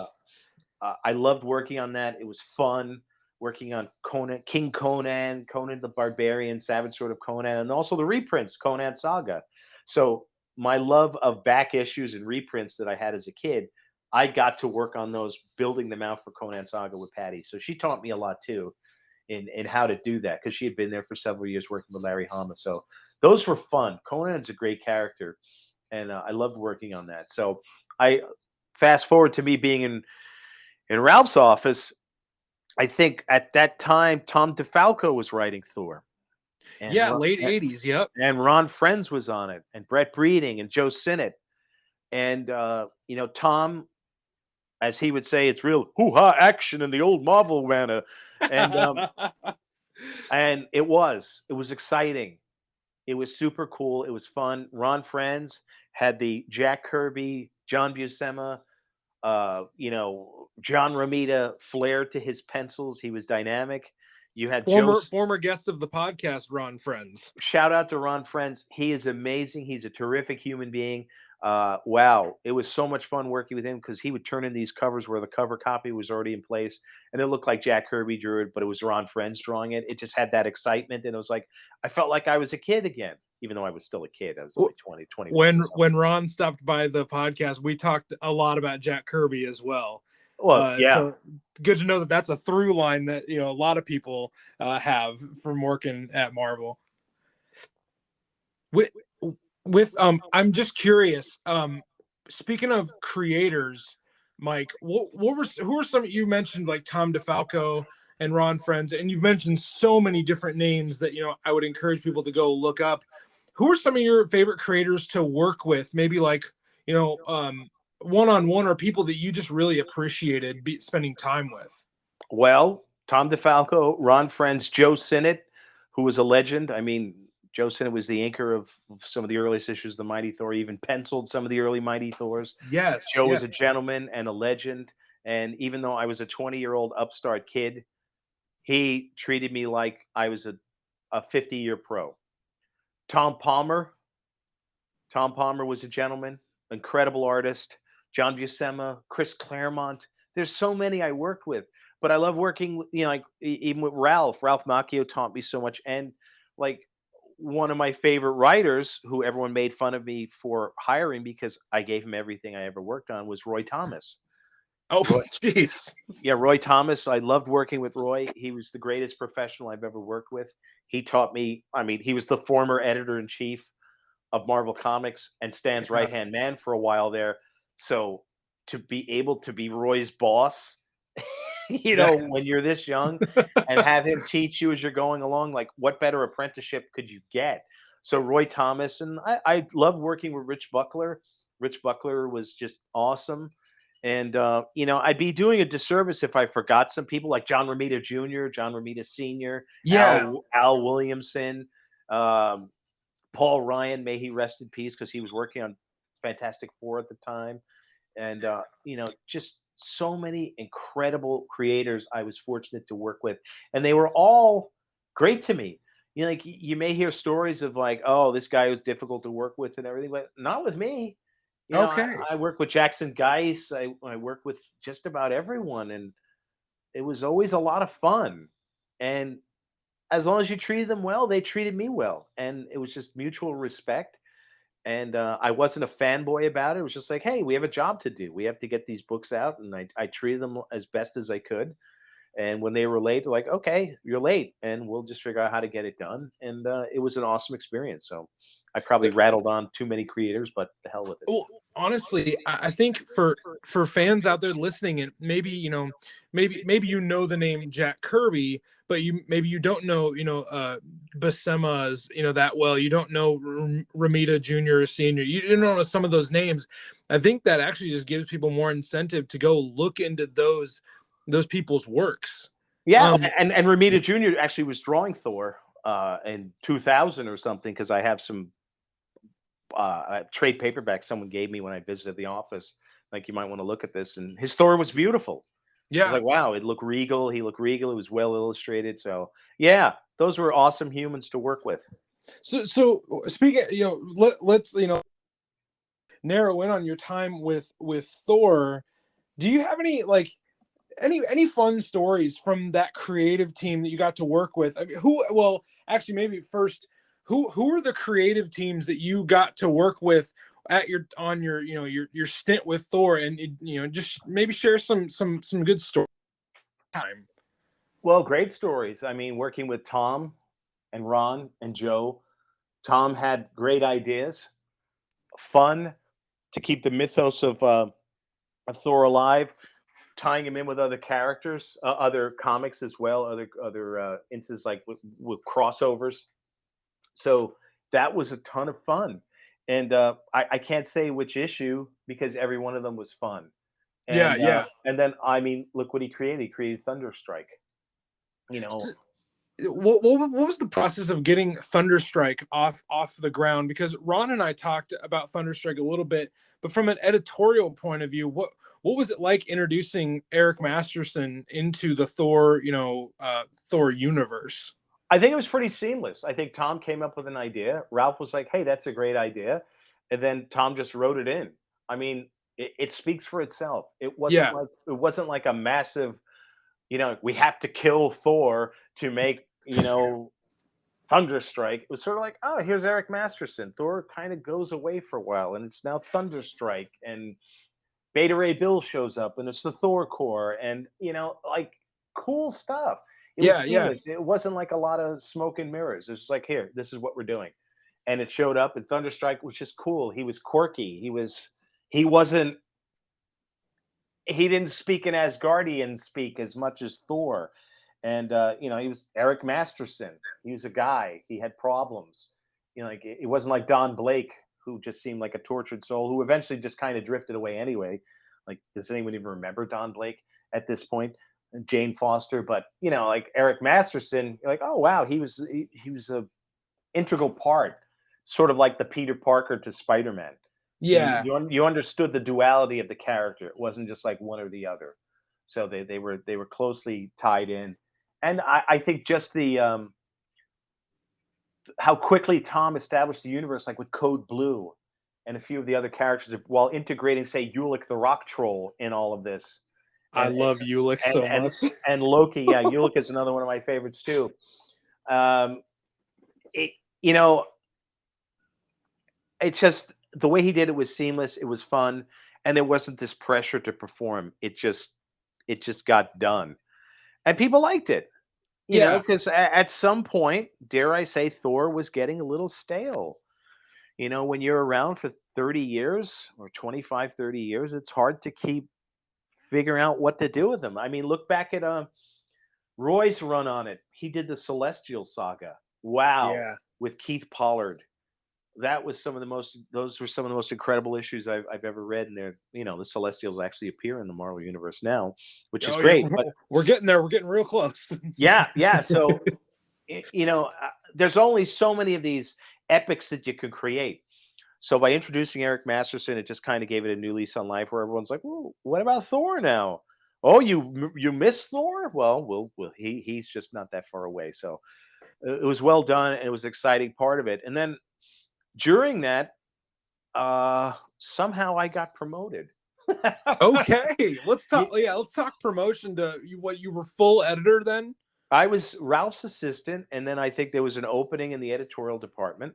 I loved working on that. It was fun working on Conan, King Conan, Conan the Barbarian, Savage Sword of Conan, and also the reprints, Conan Saga. So my love of back issues and reprints that I had as a kid, I got to work on those, building them out for Conan Saga with Patty. So she taught me a lot too in how to do that because she had been there for several years working with Larry Hama. So those were fun. Conan's a great character, and I loved working on that. So I fast forward to me being in Ralph's office. I think at that time Tom DeFalco was writing Thor, and Yeah. Late 80s. Yep. Ron Frenz was on it, and Brett Breeding and Joe Sinnott, and Tom, as he would say, it's real hoo-ha action in the old Marvel manner, and it was exciting. It was super cool. It was fun. Ron Frenz had the Jack Kirby, John Buscema, John Romita flair to his pencils. He was dynamic. You had former guest of the podcast, Ron Friends. shout out to Ron Frenz. He is amazing. He's a terrific human being. Wow, it was so much fun working with him because he would turn in these covers where the cover copy was already in place, and it looked like Jack Kirby drew it, but it was Ron Frenz drawing it. It just had that excitement, and it was like I felt like I was a kid again, even though I was still a kid. I was only 20, 21 or something. When Ron stopped by the podcast, we talked a lot about Jack Kirby as well. Well, yeah. So good to know that that's a through line that a lot of people have from working at Marvel. With I'm just curious. Speaking of creators, Mike, who were some you mentioned like Tom DeFalco and Ron Frenz, and you've mentioned so many different names that I would encourage people to go look up. Who are some of your favorite creators to work with? Maybe like one-on-one, or people that you just really appreciated spending time with. Well, Tom DeFalco, Ron Frenz, Joe Sinnott, who was a legend. I mean, Joe Sinnott was the inker of some of the earliest issues of the Mighty Thor, even penciled some of the early Mighty Thors. Yes, Joe yeah. was a gentleman and a legend. And even though I was a 20-year-old upstart kid, he treated me like I was a 50-year pro. Tom Palmer. Tom Palmer was a gentleman, incredible artist. John Buscema, Chris Claremont. There's so many I worked with, but I love working, like even with Ralph. Ralph Macchio taught me so much, and like one of my favorite writers, who everyone made fun of me for hiring because I gave him everything I ever worked on, was Roy Thomas. Oh, Roy, jeez. yeah, Roy Thomas. I loved working with Roy. He was the greatest professional I've ever worked with. He taught me. I mean, he was the former editor in chief of Marvel Comics and Stan's Yeah. right hand man for a while there. So to be able to be Roy's boss, when you're this young and have him teach you as you're going along, like what better apprenticeship could you get? So Roy Thomas, and I love working with Rich Buckler. Rich Buckler was just awesome. And I'd be doing a disservice if I forgot some people like John Romita Jr., John Romita Sr., Yeah. Al Williamson, Paul Ryan, may he rest in peace, because he was working on Fantastic Four at the time. And just so many incredible creators I was fortunate to work with, and they were all great to me. Like you may hear stories of like, oh, this guy was difficult to work with and everything, but not with me. Okay. I work with Jackson Geis. I work with just about everyone, and it was always a lot of fun. And as long as you treated them well, they treated me well, and it was just mutual respect. And I wasn't a fanboy about it. It was just like, hey, we have a job to do. We have to get these books out, and I treated them as best as I could. And when they were late, they're like, okay, you're late, and we'll just figure out how to get it done. And it was an awesome experience. So I probably rattled on too many creators, but the hell with it. Well, honestly, I think for fans out there listening, and maybe maybe you know the name Jack Kirby, but maybe you don't know Buscema's that well. You don't know Ramita Jr. or Senior. You don't know some of those names. I think that actually just gives people more incentive to go look into those people's works. Yeah, and Ramita Jr. actually was drawing Thor in 2000 or something, because I have some trade paperback someone gave me when I visited the office. Like, you might want to look at this. And his story was beautiful. I was Yeah. like, wow, it looked regal. He looked regal. It was well illustrated. So yeah, those were awesome humans to work with. So speaking, let's narrow in on your time with Thor. Do you have any any fun stories from that creative team that you got to work with? I mean, well, actually, maybe first, who are the creative teams that you got to work with at your stint with Thor, and just maybe share some good story time. Well, great stories. I mean, working with Tom and Ron and Joe. Tom had great ideas, fun to keep the mythos of Thor alive, tying him in with other characters, other comics as well, other instances like with crossovers. So that was a ton of fun, and I can't say which issue because every one of them was fun. Yeah, yeah. And then I mean, look what he created. He created Thunderstrike. You know, What was the process of getting Thunderstrike off the ground? Because Ron and I talked about Thunderstrike a little bit, but from an editorial point of view, what was it like introducing Eric Masterson into the Thor, Thor universe? I think it was pretty seamless. I think Tom came up with an idea. Ralph was like, "Hey, that's a great idea," and then Tom just wrote it in. I mean, it speaks for itself. Yeah, It wasn't like a massive, we have to kill Thor to make Thunderstrike. It was sort of like, oh, here's Eric Masterson. Thor kind of goes away for a while, and it's now Thunderstrike, and Beta Ray Bill shows up, and it's the Thor Corps, and like, cool stuff. It was yeah, yeah. seamless. It wasn't like a lot of smoke and mirrors. It was just like, here, this is what we're doing, and it showed up. And Thunderstrike was just cool. He was quirky. He wasn't. He didn't speak in Asgardian speak as much as Thor, and he was Eric Masterson. He was a guy. He had problems. Like, it wasn't like Don Blake, who just seemed like a tortured soul, who eventually just kind of drifted away anyway. Like, does anyone even remember Don Blake at this point? Jane Foster, but like Eric Masterson, you're like, oh wow, he was a integral part, sort of like the Peter Parker to Spider-Man. Yeah. You understood the duality of the character. It wasn't just like one or the other. So they were closely tied in, and I think just the how quickly Tom established the universe, like with Code Blue, and a few of the other characters, while integrating, say, Ulick the Rock Troll in all of this. I love Ulick so much. And Loki, yeah, Ulick is another one of my favorites too. It it's just the way he did it was seamless. It was fun, and there wasn't this pressure to perform. It just got done, and people liked it. Because at some point, dare I say, Thor was getting a little stale. When you're around for 30 years or 25, 30 years, it's hard to keep figuring out what to do with them. I mean, look back at Roy's run on it. He did the Celestial Saga. Wow. Yeah. With Keith Pollard. Those were some of the most incredible issues I've ever read. And the Celestials actually appear in the Marvel universe now, which is great. Yeah. But we're getting there. We're getting real close. yeah. So, there's only so many of these epics that you can create. So by introducing Eric Masterson, it just kind of gave it a new lease on life, where everyone's like, "Well, what about Thor now? Oh, you miss Thor? Well, he's just not that far away." So it was well done, and it was an exciting part of it. And then during that, somehow I got promoted. Okay, let's talk. Yeah, let's talk promotion to you. What, you were full editor then? I was Ralph's assistant, and then I think there was an opening in the editorial department.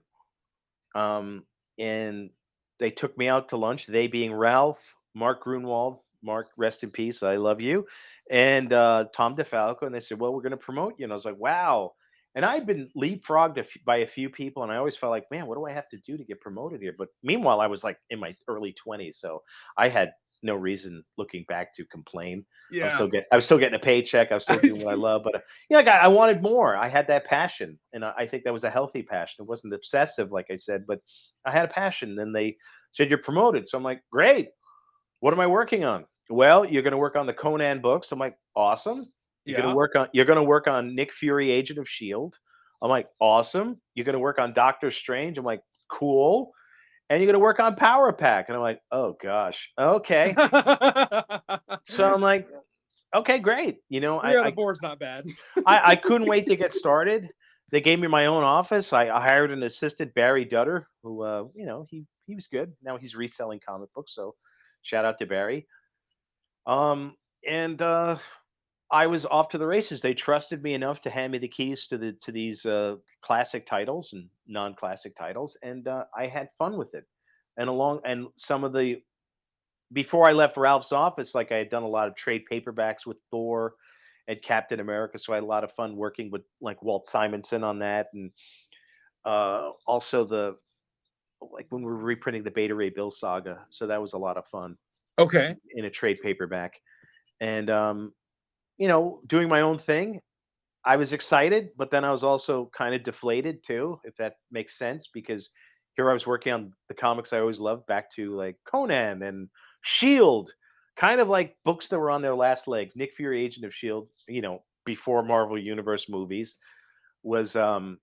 Um, and they took me out to lunch. They being Ralph, Mark Grunwald, Mark, rest in peace, I love you, and Tom DeFalco. And they said, "Well, we're going to promote you." And I was like, "Wow!" And I'd been leapfrogged by a few people, and I always felt like, "Man, what do I have to do to get promoted here?" But meanwhile, I was like in my early 20s, so I had no reason looking back to complain. Yeah. I was still getting a paycheck. I was still doing what I love, but yeah, like, I wanted more. I had that passion, and I think that was a healthy passion. It wasn't obsessive, like I said, but I had a passion. Then they said you're promoted, so I'm like, great. What am I working on? Well, you're going to work on the Conan books. I'm like, awesome. Yeah. You're going to work on Nick Fury, Agent of Shield. I'm like, awesome. You're going to work on Doctor Strange. I'm like, cool. And you're going to work on Power Pack. And I'm like, oh gosh, okay. So I'm like, okay, great. Three out of four is not bad. I couldn't wait to get started. They gave me my own office. I hired an assistant, Barry Dutter, who he was good. Now he's reselling comic books, so shout out to Barry. And I was off to the races. They trusted me enough to hand me the keys to these classic titles and non-classic titles, and I had fun with it. And some of the before I left Ralph's office, like I had done a lot of trade paperbacks with Thor and Captain America, so I had a lot of fun working with like Walt Simonson on that, and also the like when we were reprinting the Beta Ray Bill saga, so that was a lot of fun Okay. in a trade paperback, and doing my own thing. I was excited, but then I was also kind of deflated too, if that makes sense, because here I was working on the comics I always loved, back to like Conan and Shield, kind of like books that were on their last legs. Nick Fury, Agent of Shield, before Marvel Universe movies, was not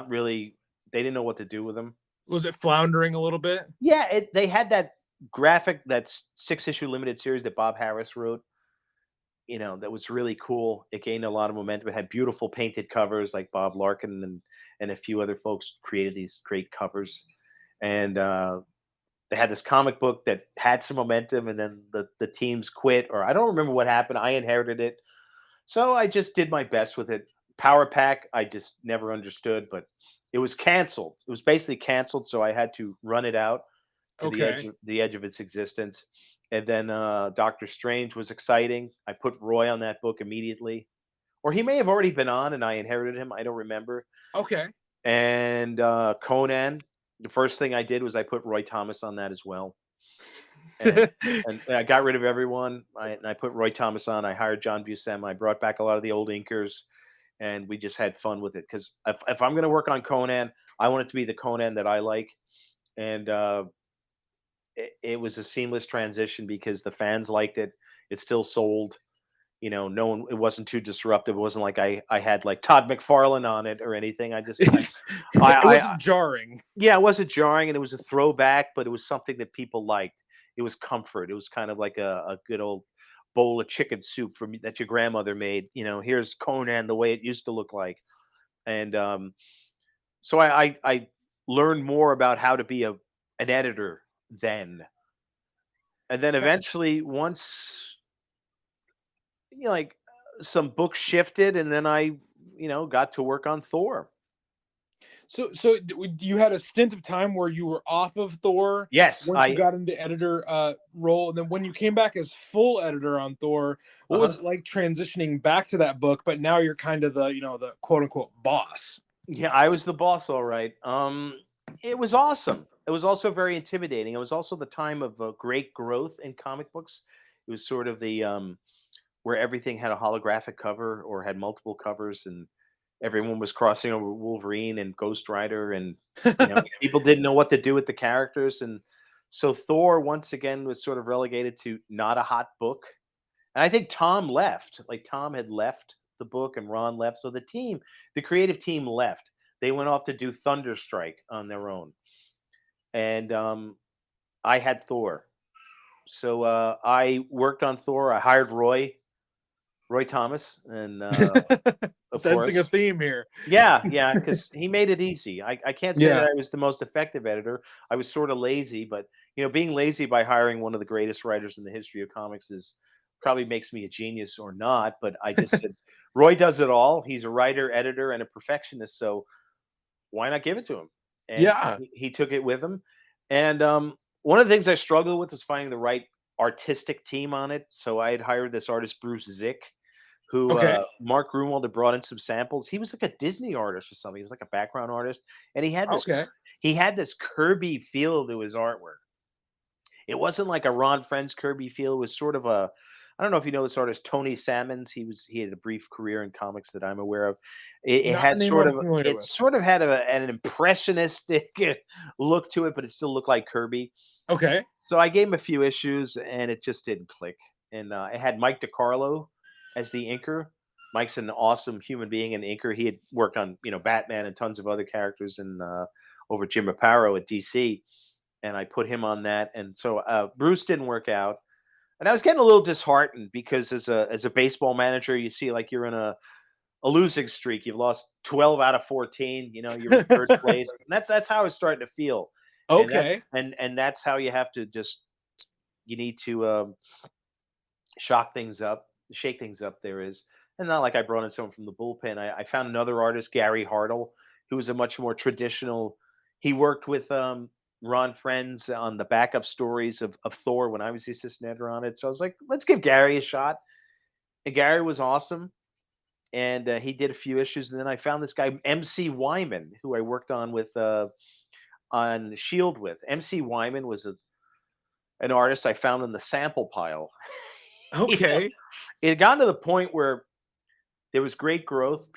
really. They didn't know what to do with them. Was it floundering a little bit? Yeah, they had that that 6-issue limited series that Bob Harris wrote, that was really cool. It gained a lot of momentum. It had beautiful painted covers, like Bob Larkin and a few other folks created these great covers. And they had this comic book that had some momentum, and then the teams quit, or I don't remember what happened. I inherited it, so I just did my best with it. Power Pack, I just never understood, but it was canceled. It was basically canceled, so I had to run it out to Okay. the edge of its existence. And then Doctor Strange was exciting. I put Roy on that book immediately, or he may have already been on, and I inherited him. I don't remember. Okay. And Conan, the first thing I did was I put Roy Thomas on that as well. And I got rid of everyone. I put Roy Thomas on. I hired John Buscema. I brought back a lot of the old inkers, and we just had fun with it. Because if I'm going to work on Conan, I want it to be the Conan that I like. And it was a seamless transition because the fans liked it. It still sold. No one. It wasn't too disruptive. It wasn't like I had like Todd McFarlane on it or anything. It wasn't jarring. Yeah, it wasn't jarring, and it was a throwback, but it was something that people liked. It was comfort. It was kind of like a good old bowl of chicken soup that your grandmother made. Here's Conan the way it used to look like, and so I learned more about how to be an editor then, and then Okay. eventually once like some books shifted, and then I got to work on Thor. So you had a stint of time where you were off of Thor Yes, once you I got into editor role, and then when you came back as full editor on Thor, what was uh it like transitioning back to that book? But now you're kind of the quote unquote boss. yeah, I was the boss, all right. It was awesome. It was also very intimidating. It was also the time of great growth in comic books. It was sort of the where everything had a holographic cover or had multiple covers, and everyone was crossing over Wolverine and Ghost Rider, and people didn't know what to do with the characters, and so Thor once again was sort of relegated to not a hot book. And I think Tom left. Like Tom had left the book, and Ron left, so the creative team left. They went off to do Thunderstrike on their own, and I had Thor. So I worked on Thor. I hired Roy Thomas, and of Sensing a course, theme here. yeah, because he made it easy. I can't say that Yeah. I was the most effective editor. I was sort of lazy, but being lazy by hiring one of the greatest writers in the history of comics is probably makes me a genius or not, but I just said, Roy does it all. He's a writer, editor, and a perfectionist. So why not give it to him? And Yeah. he took it with him. And one of the things I struggled with was finding the right artistic team on it. So I had hired this artist, Bruce Zick, who Okay. Mark Grunwald had brought in some samples. He was like a Disney artist or something. He was like a background artist, and Okay. he had this Kirby feel to his artwork. It wasn't like a Ron Friends Kirby feel. It was sort of a, I don't know if you know this artist Tony Salmons. He had a brief career in comics that I'm aware of. Not a name I'm familiar It with. sort of had an impressionistic look to it, but it still looked like Kirby. Okay. So I gave him a few issues, and it just didn't click. And it had Mike DiCarlo as the inker. Mike's an awesome human being and inker. He had worked on Batman and tons of other characters, and over Jim Aparo at DC, and I put him on that. And so Bruce didn't work out, and I was getting a little disheartened because as a baseball manager, you see like you're in a losing streak. You've lost 12 out of 14. You're in third place. And that's how I was starting to feel. And that Okay. and that's how you have to just you need to shock things up, shake things up. There is, and not like I brought in someone from the bullpen. I found another artist, Gary Hartle, who was a much more traditional. He worked with Ron Friends on the backup stories of Thor when I was the assistant editor on it. So I was like, let's give Gary a shot. And Gary was awesome, and he did a few issues. And then I found this guy, MC Wyman, who I worked on Shield with. MC Wyman was an artist I found in the sample pile. Okay. It had gotten to the point where there was great growth.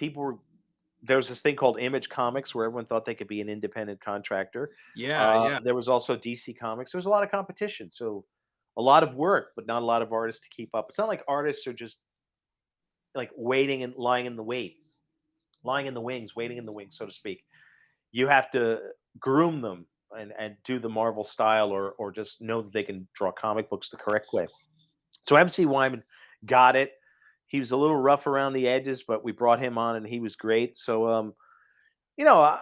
There was this thing called Image Comics where everyone thought they could be an independent contractor. Yeah. Yeah. There was also DC Comics. There was a lot of competition, so a lot of work, but not a lot of artists to keep up. It's not like artists are just like waiting and lying in the wings, waiting in the wings, so to speak. You have to groom them and do the Marvel style, or just know that they can draw comic books the correct way. So MC Wyman got it. He was a little rough around the edges, but we brought him on and he was great. So, you know,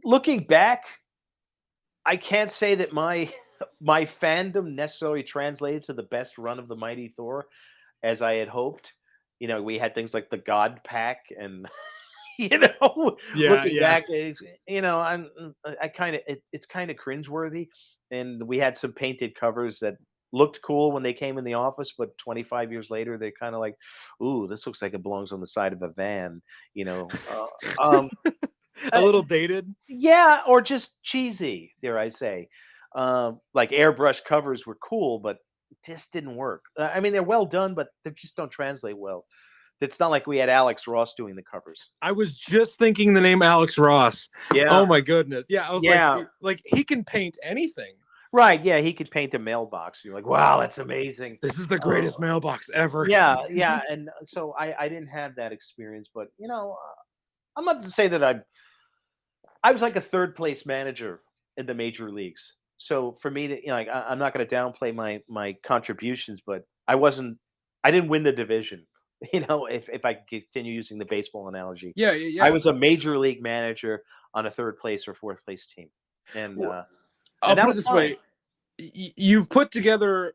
looking back, I can't say that my my fandom necessarily translated to the best run of the Mighty Thor as I had hoped. We had things like the God Pack, and Yeah. looking Yeah. back, I kind of it's kind of cringeworthy, and we had some painted covers that looked cool when they came in the office, but 25 years later, they're kind of like, "Ooh, this looks like it belongs on the side of a van," you know. A Uh, little dated. yeah, or just cheesy, dare I say. Like airbrush covers were cool, but just didn't work. I mean, they're well done, but they just don't translate well. It's not like we had Alex Ross doing the covers. I was just thinking the name Alex Ross. Yeah, Oh my goodness. Yeah, I was yeah, like he can paint anything. right. Yeah, he could paint a mailbox. You're like, wow, that's amazing. This is the Uh, greatest mailbox ever. yeah, yeah, and so I didn't have that experience, but I'm not to say that I was like a third place manager in the major leagues. So for me to, like, I'm not going to downplay my contributions, but I didn't win the division. If I continue using the baseball analogy, Yeah, yeah, I yeah. was a major league manager on a third place or fourth place team, and Well, uh, I'll and that put it was this fine. way. You've put together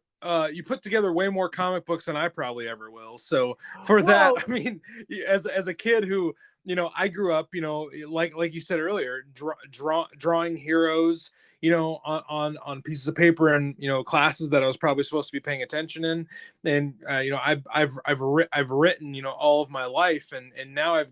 way more comic books than I probably ever will. So for that, Well, I mean, as a kid who, I grew up, like you said earlier, drawing heroes, on pieces of paper, and classes that I was probably supposed to be paying attention in. And I've written, all of my life, and now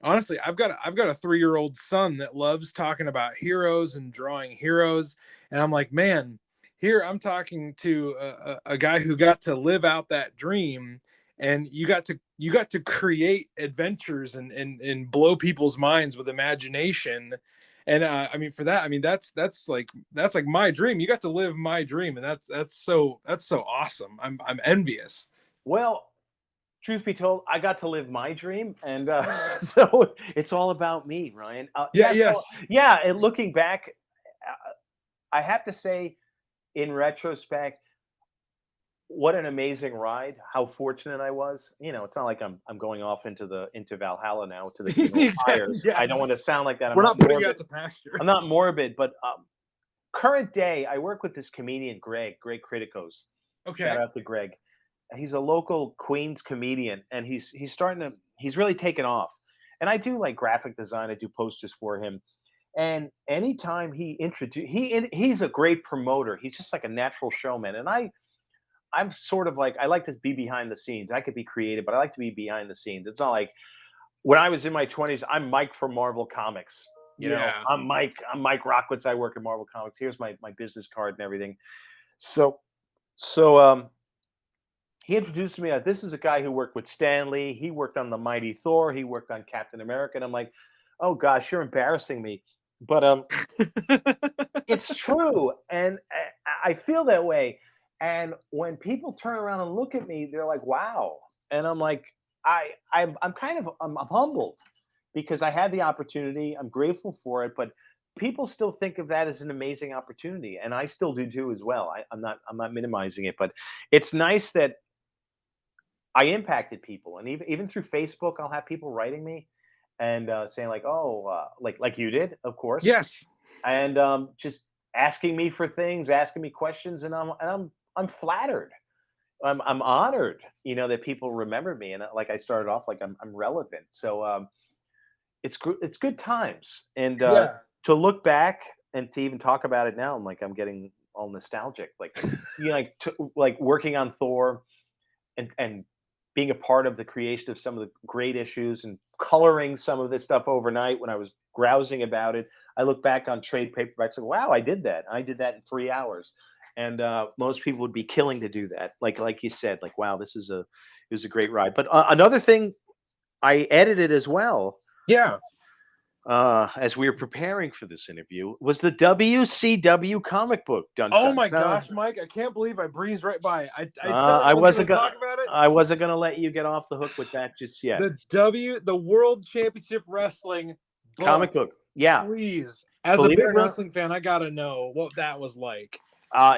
honestly, I've got a 3-year-old son that loves talking about heroes and drawing heroes, and I'm like, man, here I'm talking to a guy who got to live out that dream, and you got to create adventures and blow people's minds with imagination. And I mean, for that, I mean, that's like my dream. You got to live my dream, and that's so awesome. I'm envious. well, truth be told, I got to live my dream, and so it's all about me, Ryan. Yeah. Yeah, so Yes. yeah, and looking back, I have to say, in retrospect, what an amazing ride! How fortunate I was. It's not like I'm going off into Valhalla now to the funeral Exactly. pyres. I don't want to Yes. sound like that. I'm We're not not putting you morbid. out to pasture. I'm not morbid, but current day, I work with this comedian Greg Criticos, Okay. Shout out to Greg. He's a local Queens comedian, and he's really taken off. And I do like graphic design. I do posters for him. And anytime he's a great promoter. He's just like a natural showman. And I'm sort of like I like to be behind the scenes. I could be creative, but I like to be behind the scenes. It's not like when I was in my 20s, I'm Mike from Marvel Comics. Yeah. I'm Mike. I'm Mike Rockwitz. I work at Marvel Comics. Here's my business card and everything. So so he introduced me as this is a guy who worked with Stan Lee. He worked on the Mighty Thor. He worked on Captain America. And I'm like, oh gosh, you're embarrassing me. But it's true, and I feel that way. And when people turn around and look at me, they're like, "Wow!" And I'm like, I'm kind of I'm humbled because I had the opportunity. I'm grateful for it, but people still think of that as an amazing opportunity, and I still do too as well. I'm not minimizing it, but it's nice that I impacted people, and even through Facebook, I'll have people writing me and saying like, "Oh, like you did, of course." Yes. And just asking me for things, asking me questions, and I'm flattered. I'm honored, that people remember me, and like I started off like I'm relevant. So it's good times, and Yeah. to look back and to even talk about it now, I'm getting all nostalgic, like like working on Thor and being a part of the creation of some of the great issues and coloring some of this stuff overnight when I was grousing about it. I look back on trade paperbacks and wow, I did that. I did that in 3 hours. And most people would be killing to do that. Like you said, like, wow, it was a great ride. But another thing I edited as well Yeah. as we were preparing for this interview was the WCW comic book. Dun Oh dun my dun. gosh, Mike! I can't believe I breezed right by. I said I I wasn't wasn't going to gonna. talk about it. I wasn't gonna let you get off the hook with that just yet. The World Championship Wrestling book. Comic book, yeah. Please, as a Believe it big or not, wrestling fan, I gotta know what that was like.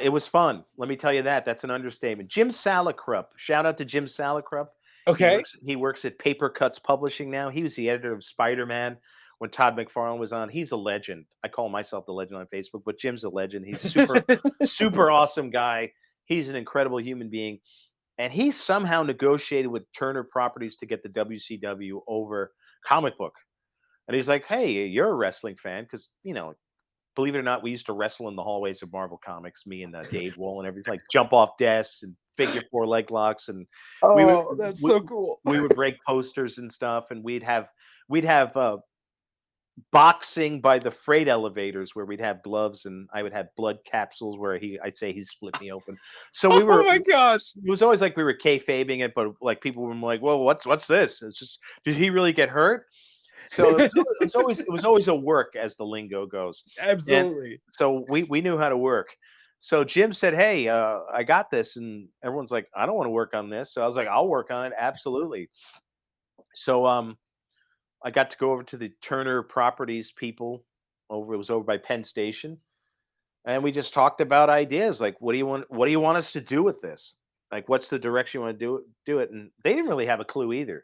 it was fun. Let me tell you that. That's an understatement. Jim Salicrup. Shout out to Jim Salicrup. Okay. He works at Paper Cuts Publishing now. He was the editor of Spider-Man when Todd McFarlane was on. He's a legend. I call myself the legend on Facebook, but Jim's a legend. He's super awesome guy. He's an incredible human being. And he somehow negotiated with Turner Properties to get the WCW over comic book. And he's like, "Hey, you're a wrestling fan because believe it or not, we used to wrestle in the hallways of Marvel Comics. Me and Dave Wool and everything, like jump off desks and figure four leg locks, and we would Oh, that's we, so cool. we would break posters and stuff, and we'd have boxing by the freight elevators where we'd have gloves, and I would have blood capsules where I'd say he split me open. So we Oh were my gosh. it was always like we were kayfabing it, but like people were like, "Well, what's this?" It's just, did he really get hurt? So it was always a work, as the lingo goes, and Absolutely. so we knew how to work. So Jim said, "Hey, I got this," and everyone's like, "I don't want to work on this." So I was like, "I'll work on it, absolutely." So I got to go over to the Turner Properties people over. It was over by Penn Station, and we just talked about ideas like, what do you want us to do with this? Like, what's the direction you want to do it? And they didn't really have a clue either.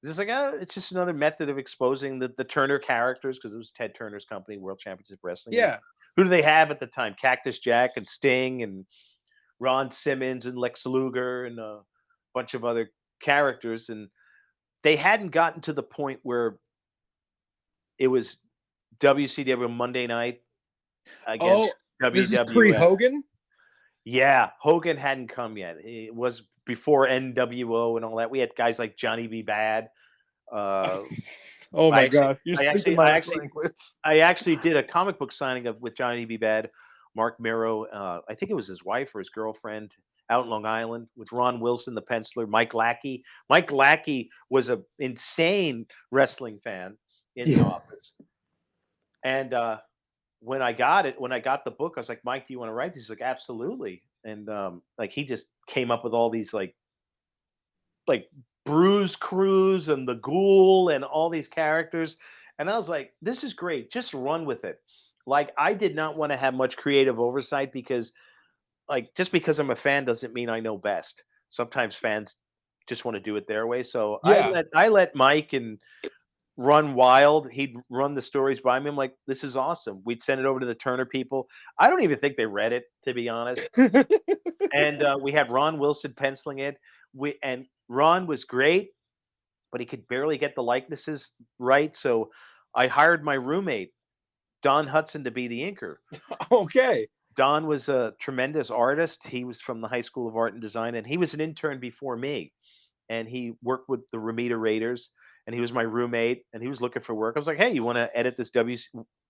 Just like, oh, it's just another method of exposing the Turner characters because it was Ted Turner's company, World Championship Wrestling. And Yeah. who do they have at the time? Cactus Jack and Sting and Ron Simmons and Lex Luger and a bunch of other characters. And they hadn't gotten to the point where it was WCW Monday night Oh, against this is WWF. pre-Hogan? Yeah, Hogan hadn't come yet. It was before NWO and all that. We had guys like Johnny B. Bad. Uh, Oh I my actually, gosh, you're I speaking actually, my I actually, language. I actually did a comic book signing with Johnny B. Bad, Mark Miro. I think it was his wife or his girlfriend out in Long Island with Ron Wilson, the penciler, Mike Lackey. Mike Lackey was an insane wrestling fan in the Yeah. office, and when I got the book, I was like, "Mike, do you want to write this?" He's like, "Absolutely." And like he just came up with all these like Bruise Cruz and the Ghoul and all these characters, and I was like, "This is great. Just run with it." Like I did not want to have much creative oversight because, like, just because I'm a fan doesn't mean I know best. Sometimes fans just want to do it their way. So I Yeah. let I let Mike and run wild. He'd run the stories by me. I'm like, this is awesome. We'd send it over to the Turner people. I don't even think they read it, to be honest. And we had Ron Wilson penciling it. And Ron was great, but he could barely get the likenesses right. So I hired my roommate, Don Hudson, to be the inker. Okay. Don was a tremendous artist. He was from the High School of Art and Design, and he was an intern before me. And he worked with the Ramita Raiders, and he was my roommate. And he was looking for work. I was like, "Hey, you want to edit this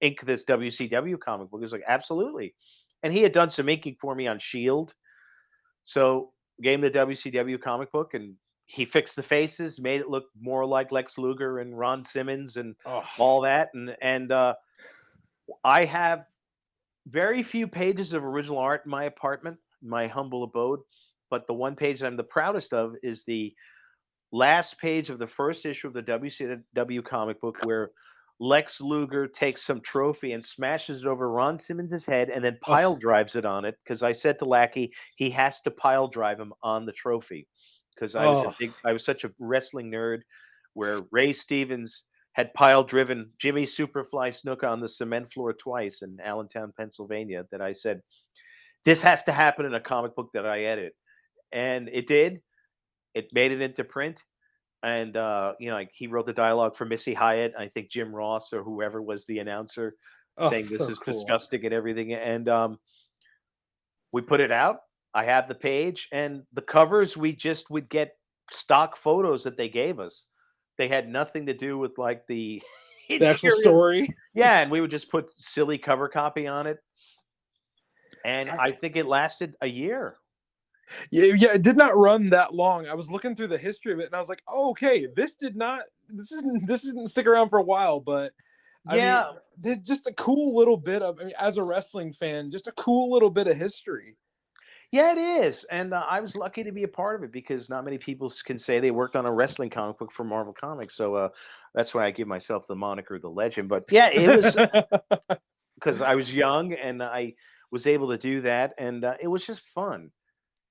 ink this WCW comic book?" He was like, "Absolutely." And he had done some inking for me on Shield, so gave him the WCW comic book, and he fixed the faces, made it look more like Lex Luger and Ron Simmons and Oh, all that. And I have very few pages of original art in my apartment, my humble abode. But the one page I'm the proudest of is the last page of the first issue of the WCW comic book, where Lex Luger takes some trophy and smashes it over Ron Simmons' head and then pile oh, drives it on it. Because I said to Lackey, he has to pile drive him on the trophy. Because oh. I was such a wrestling nerd, where Ray Stevens had pile driven Jimmy Superfly Snuka on the cement floor twice in Allentown, Pennsylvania, that I said, this has to happen in a comic book that I edit. And it did. It made it into print. And like, he wrote the dialogue for Missy Hyatt. I think Jim Ross or whoever was the announcer, Oh, saying this so is cool. disgusting and everything. And we put it out. I have the page and the covers. We just would get stock photos that they gave us. They had nothing to do with like the The actual interior. story. Yeah, and we would just put silly cover copy on it. And I think it lasted a year. Yeah, yeah, it did not run that long. I was looking through the history of it, and I was like, "Oh, okay, this didn't stick around for a while." But I mean, Yeah, just a cool little bit of. I mean, as a wrestling fan, just a cool little bit of history. yeah, it is, and I was lucky to be a part of it because not many people can say they worked on a wrestling comic book for Marvel Comics. So that's why I give myself the moniker the Legend. But yeah, it was because I was young and I was able to do that, and it was just fun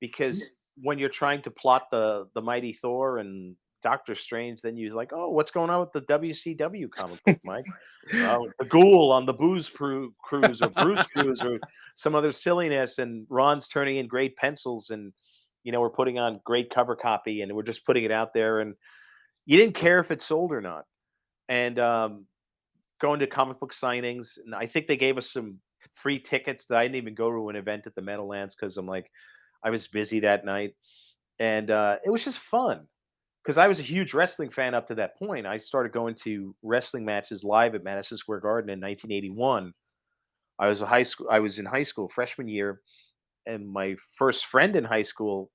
because when you're trying to plot the Mighty Thor and Doctor Strange, then you're like, oh, what's going on with the WCW comic book, Mike? The Ghoul on the Cruise or Bruce Cruise or some other silliness, and Ron's turning in great pencils, and we're putting on great cover copy, and we're just putting it out there, and you didn't care if it sold or not. And going to comic book signings, and I think they gave us some free tickets that I didn't even go to an event at the Meadowlands because I'm like, I was busy that night, and it was just fun because I was a huge wrestling fan up to that point. I started going to wrestling matches live at Madison Square Garden in 1981. I was in high school freshman year, and my first friend in high school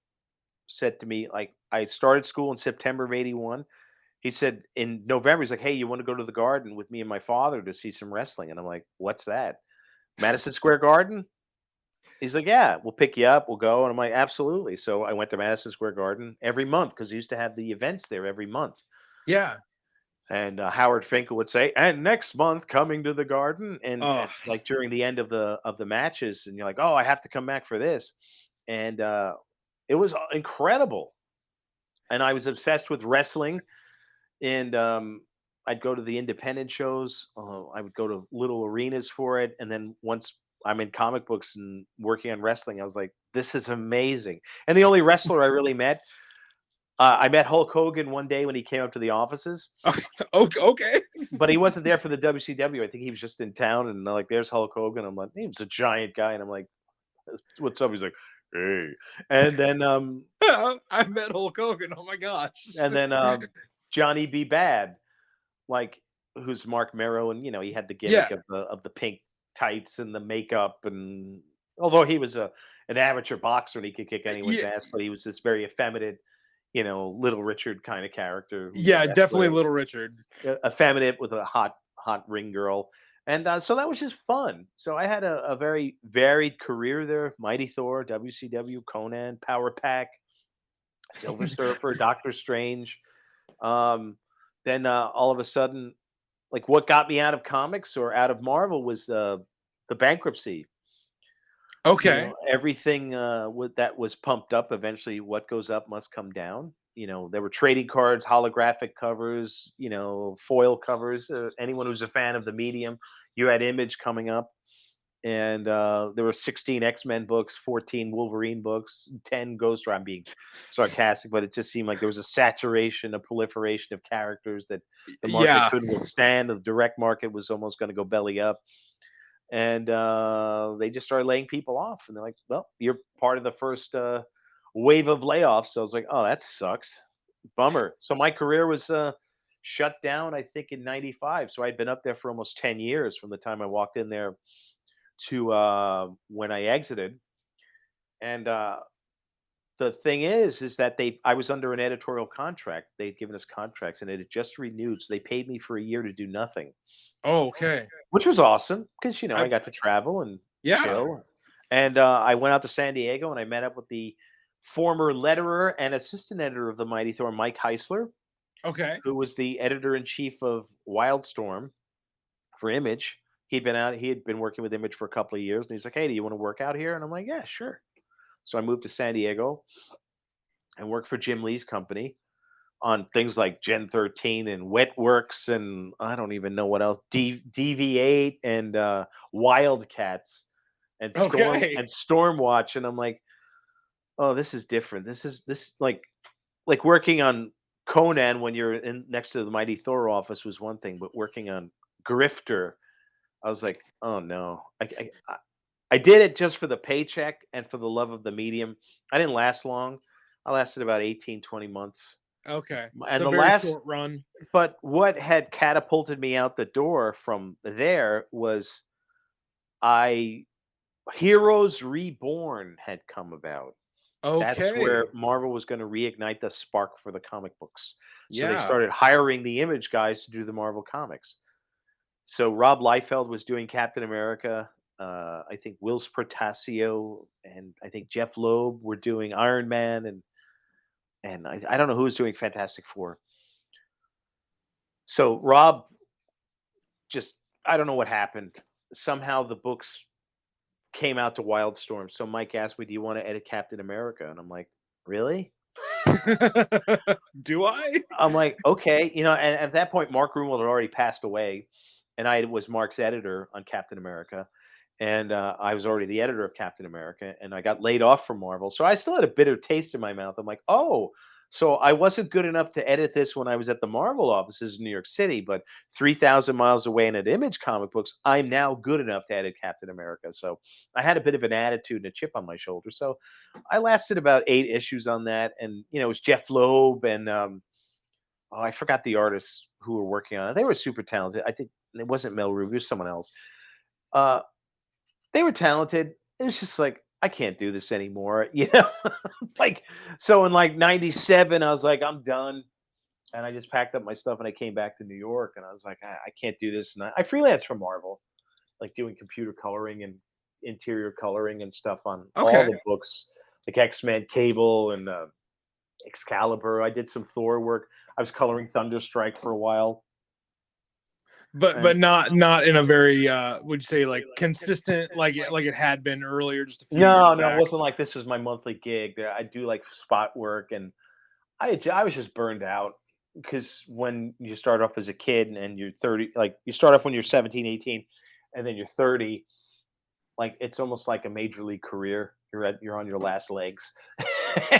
said to me, like, I started school in September of '81. He said in November, he's like, "Hey, you want to go to the Garden with me and my father to see some wrestling?" And I'm like, "What's that?" Madison Square Garden? He's like, "Yeah, we'll pick you up. We'll go." And I'm like, "Absolutely." So I went to Madison Square Garden every month because he used to have the events there every month. Yeah. And Howard Finkel would say, "And next month, coming to the Garden," and Oh, like during the end of the matches, and you're like, "Oh, I have to come back for this," and it was incredible. And I was obsessed with wrestling, and I'd go to the independent shows. I would go to little arenas for it, and then once I'm in comic books and working on wrestling, I was like, "This is amazing." And the only wrestler I really met, I met Hulk Hogan one day when he came up to the offices, okay. but he wasn't there for the WCW. I think he was just in town, and they're like, "There's Hulk Hogan." I'm like, "He was a giant guy," and I'm like, "What's up?" He's like, "Hey," and then I met Hulk Hogan. Oh my gosh. and then Johnny B. Bad, like, who's Mark Merrow, and he had the Yeah. gimmick of the pink tights and the makeup, and although he was an amateur boxer and he could kick anyone's Yeah. ass, but he was this very effeminate, Little Richard kind of character who's a Yeah, definitely wrestler, Little Richard. effeminate with a hot ring girl. And so that was just fun. So I had a very varied career there. Mighty Thor, WCW, Conan, Power Pack, Silver Surfer, Doctor Strange. Um, then all of a sudden, like, what got me out of comics or out of Marvel was the bankruptcy. Okay. Everything that was pumped up, eventually what goes up must come down. There were trading cards, holographic covers, foil covers. Anyone who's a fan of the medium, you had Image coming up, and there were 16 X-Men books, 14 Wolverine books, 10 Ghost Rider. I'm being sarcastic, but it just seemed like there was a saturation, a proliferation of characters that the market Yeah. couldn't withstand. The direct market was almost going to go belly up, and they just started laying people off. And they're like, "Well, you're part of the first wave of layoffs." So I was like, "Oh, that sucks, bummer." So my career was shut down, I think, in '95. So I'd been up there for almost 10 years from the time I walked in there to when I exited. And the thing is that I was under an editorial contract. They'd given us contracts, and it had just renewed. So they paid me for a year to do nothing, Oh, okay. which was awesome because I I got to travel and yeah. chill. And I went out to San Diego and I met up with the former letterer and assistant editor of the Mighty Thor, Mike Heisler, Okay. who was the editor in chief of Wildstorm for Image. He had been working with Image for a couple of years, and he's like, "Hey, do you want to work out here?" And I'm like, "Yeah, sure." So I moved to San Diego and worked for Jim Lee's company on things like Gen 13 and Wetworks, and I don't even know what else, DV8 and Wildcats and Okay. Stormwatch. And I'm like, "Oh, this is different. This like working on Conan when you're in next to the Mighty Thor office was one thing, but working on Grifter, I was like, "Oh no." I did it just for the paycheck and for the love of the medium. I didn't last long. I lasted about 18, 20 months. Okay. And So the very last short run. but what had catapulted me out the door from there was I Heroes Reborn had come about. That's where Okay. Marvel was gonna reignite the spark for the comic books. So they Yeah. started hiring the Image guys to do the Marvel comics. So Rob Liefeld was doing Captain America. I think Wills Portacio and I think Jeff Loeb were doing Iron Man, and I don't know who was doing Fantastic Four. So Rob just I don't know what happened. Somehow the books came out to Wildstorm. So Mike asked me, "Do you want to edit Captain America?" And I'm like, "Really?" Do I? I'm like, "Okay." And at that point, Mark Rummel had already passed away, and I was Mark's editor on Captain America. And I was already the editor of Captain America, and I got laid off from Marvel. So I still had a bitter taste in my mouth. I'm like, "Oh, so I wasn't good enough to edit this when I was at the Marvel offices in New York City, but 3,000 miles away and at Image Comic Books, I'm now good enough to edit Captain America." So I had a bit of an attitude and a chip on my shoulder. So I lasted about 8 issues on that, and it was Jeff Loeb and oh, I forgot the artists who were working on it. They were super talented. I think it wasn't Mel Rubio, it was someone else. Uh, they were talented. It was just like, I can't do this anymore, Like, so in like '97, I was like, I'm done. And I just packed up my stuff and I came back to New York and I was like, I can't do this. And I freelanced for Marvel, like doing computer coloring and interior coloring and stuff on all Okay. the books, like X-Men Cable and Excalibur. I did some Thor work. I was coloring Thunderstrike for a while. But And not in a very would you say like consistent like it had been earlier just a few years no, it back. wasn't like this was my monthly gig. I do like spot work, and I was just burned out because when you start off as a kid and you're 30, like you start off when you're 17, 18, and then you're 30, like it's almost like a major league career. You're on your last legs.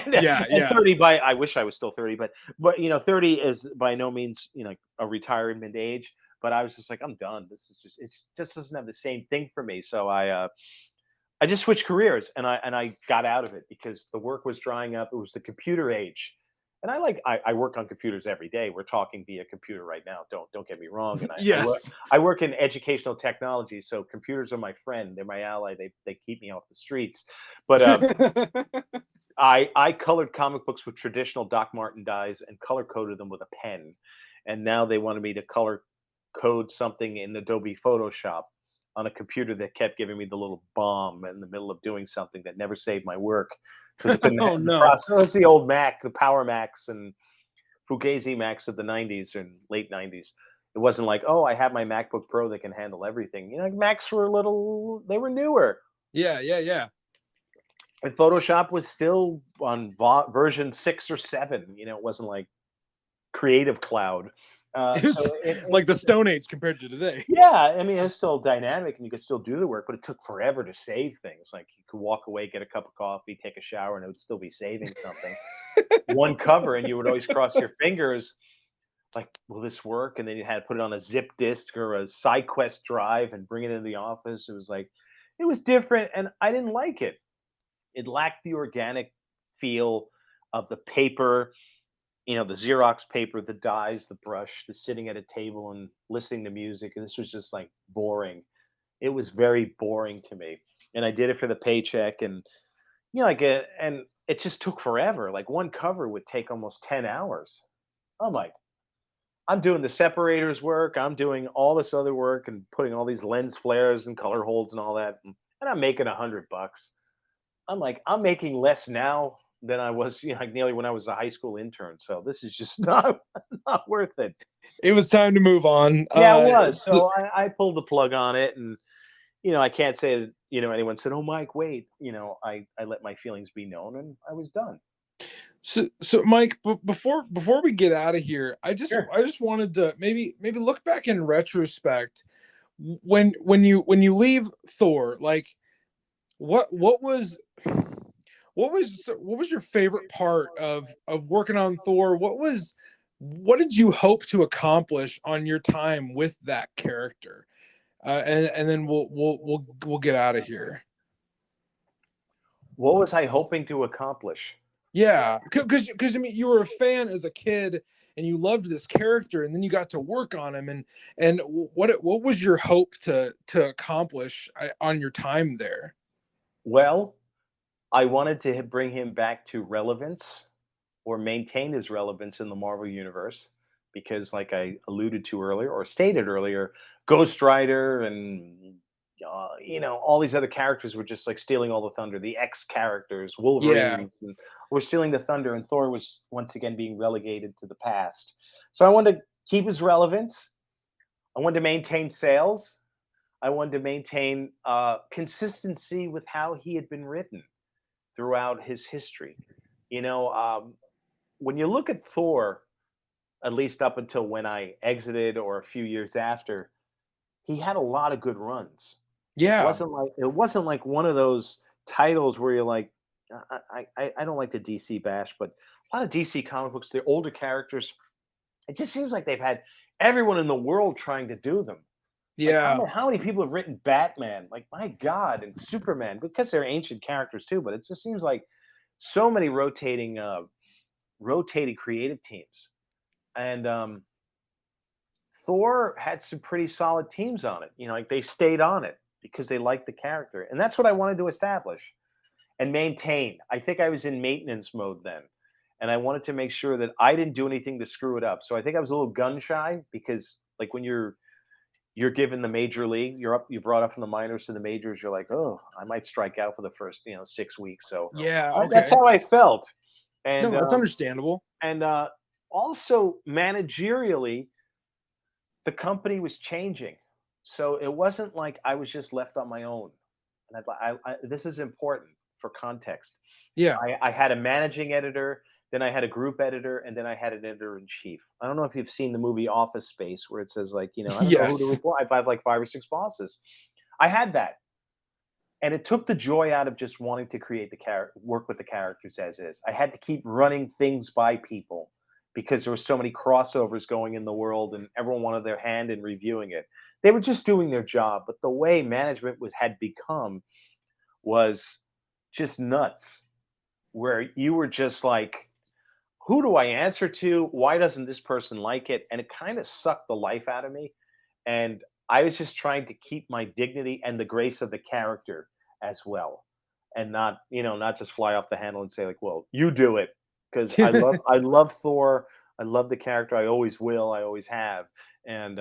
Yeah, And yeah. 30 by I wish I was still 30, but 30 is by no means, a retirement age. But I was just like, I'm done. It just doesn't have the same thing for me. So I just switched careers and I got out of it because the work was drying up. It was the computer age. And I work on computers every day. We're talking via computer right now. Don't get me wrong. And Yes. I work in educational technology, so computers are my friend. They're my ally. They keep me off the streets. But I colored comic books with traditional Doc Martin dyes and color coded them with a pen. And now they wanted me to color code something in Adobe Photoshop on a computer that kept giving me the little bomb in the middle of doing something that never saved my work because it couldn't Oh the no. process. It's the old Mac, the Power Macs and Fugazi Macs of the '90s and late '90s. It wasn't like, oh, I have my MacBook Pro that can handle everything. Macs were they were newer. Yeah, yeah, yeah. And Photoshop was still on version 6 or 7. You know, it wasn't like Creative Cloud. It's So like the Stone Age compared to today. yeah, I mean, it's still dynamic and you could still do the work, but it took forever to save things. Like you could walk away, get a cup of coffee, take a shower, and it would still be saving something. One cover, and you would always cross your fingers, like, will this work? And then you had to put it on a zip disk or a SideQuest drive and bring it into the office. It was like, it was different, and I didn't like it. It lacked the organic feel of the paper, you know, the Xerox paper, the dyes, the brush, the sitting at a table and listening to music. And this was just like boring. It was very boring to me. And I did it for the paycheck, and you know, and it just took forever. Like one cover would take almost 10 hours. I'm like, I'm doing the separators work, I'm doing all this other work and putting all these lens flares and color holds and all that, and I'm making $100. I'm like, I'm making less now than I was, you know, like nearly when I was a high school intern. So this is just not worth it. It was time to move on. Yeah, it was. So I pulled the plug on it, and you know, I can't say that, you know, anyone said, "Oh, Mike, wait." You know, I let my feelings be known, and I was done. So Mike, before we get out of here, Sure. I just wanted to maybe look back in retrospect when you leave Thor, like what was what was your favorite part of working on Thor? What did you hope to accomplish on your time with that character? And then we'll get out of here. What was I hoping to accomplish? Yeah, because I mean, you were a fan as a kid, and you loved this character, and then you got to work on him, and what was your hope to accomplish on your time there? Well, I wanted to bring him back to relevance or maintain his relevance in the Marvel universe because, like I alluded to earlier or stated earlier, Ghost Rider and you know, all these other characters were just like stealing all the thunder. The X characters, Yeah, Wolverine, were stealing the thunder, and Thor was once again being relegated to the past. So I wanted to keep his relevance. I wanted to maintain sales. I wanted to maintain consistency with how he had been written throughout his history. You know, when you look at Thor, at least up until when I exited or a few years after, he had a lot of good runs. yeah, It wasn't like one of those titles where you're like, I don't like the DC bash, but a lot of DC comic books, they're older characters. It just seems like they've had everyone in the world trying to do them. Like yeah, how many people have written Batman? Like my God, and Superman because they're ancient characters too. But it just seems like so many rotating creative teams. And Thor had some pretty solid teams on it. You know, like they stayed on it because they liked the character. And that's what I wanted to establish and maintain. I think I was in maintenance mode then. And I wanted to make sure that I didn't do anything to screw it up. So I think I was a little gun shy because like when you're given the major league, you're brought up from the minors to the majors, you're like, oh, I might strike out for the first, you know, 6 weeks. So yeah. that's Okay, how I felt. And no, that's understandable. and also managerially, the company was changing, so it wasn't like I was just left on my own. And this is important for context. Yeah, I had a managing editor, then I had a group editor, and then I had an editor in chief. I don't know if you've seen the movie Office Space, where it says like, you know, I don't know who to yes, report. I have like 5 or 6 bosses. I had that, and it took the joy out of just wanting to create the character, work with the characters as is. I had to keep running things by people because there were so many crossovers going in the world, and everyone wanted their hand in reviewing it. They were just doing their job, but the way management had become was just nuts. Where you were just like, who do I answer to? Why doesn't this person like it? And it kind of sucked the life out of me. And I was just trying to keep my dignity and the grace of the character as well. And not, you know, not just fly off the handle and say, like, well, you do it. Because I love Thor. I love the character. I always will. I always have. And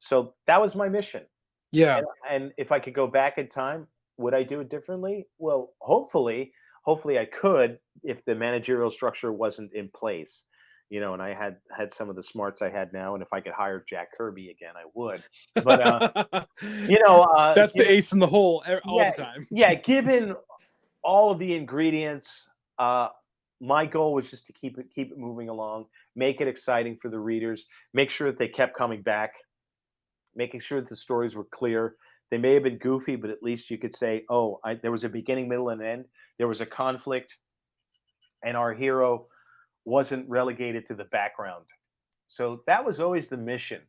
so that was my mission. yeah, And if I could go back in time, would I do it differently? Well, hopefully I could if the managerial structure wasn't in place, you know, and I had some of the smarts I had now, and if I could hire Jack Kirby again, I would. But you know, that's the given ace in the hole all yeah, the time. yeah, given all of the ingredients. Uh, my goal was just to keep it moving along, make it exciting for the readers, make sure that they kept coming back, making sure that the stories were clear. They may have been goofy, but at least you could say, "Oh, there was a beginning, middle, and end. There was a conflict, and our hero wasn't relegated to the background." So that was always the mission.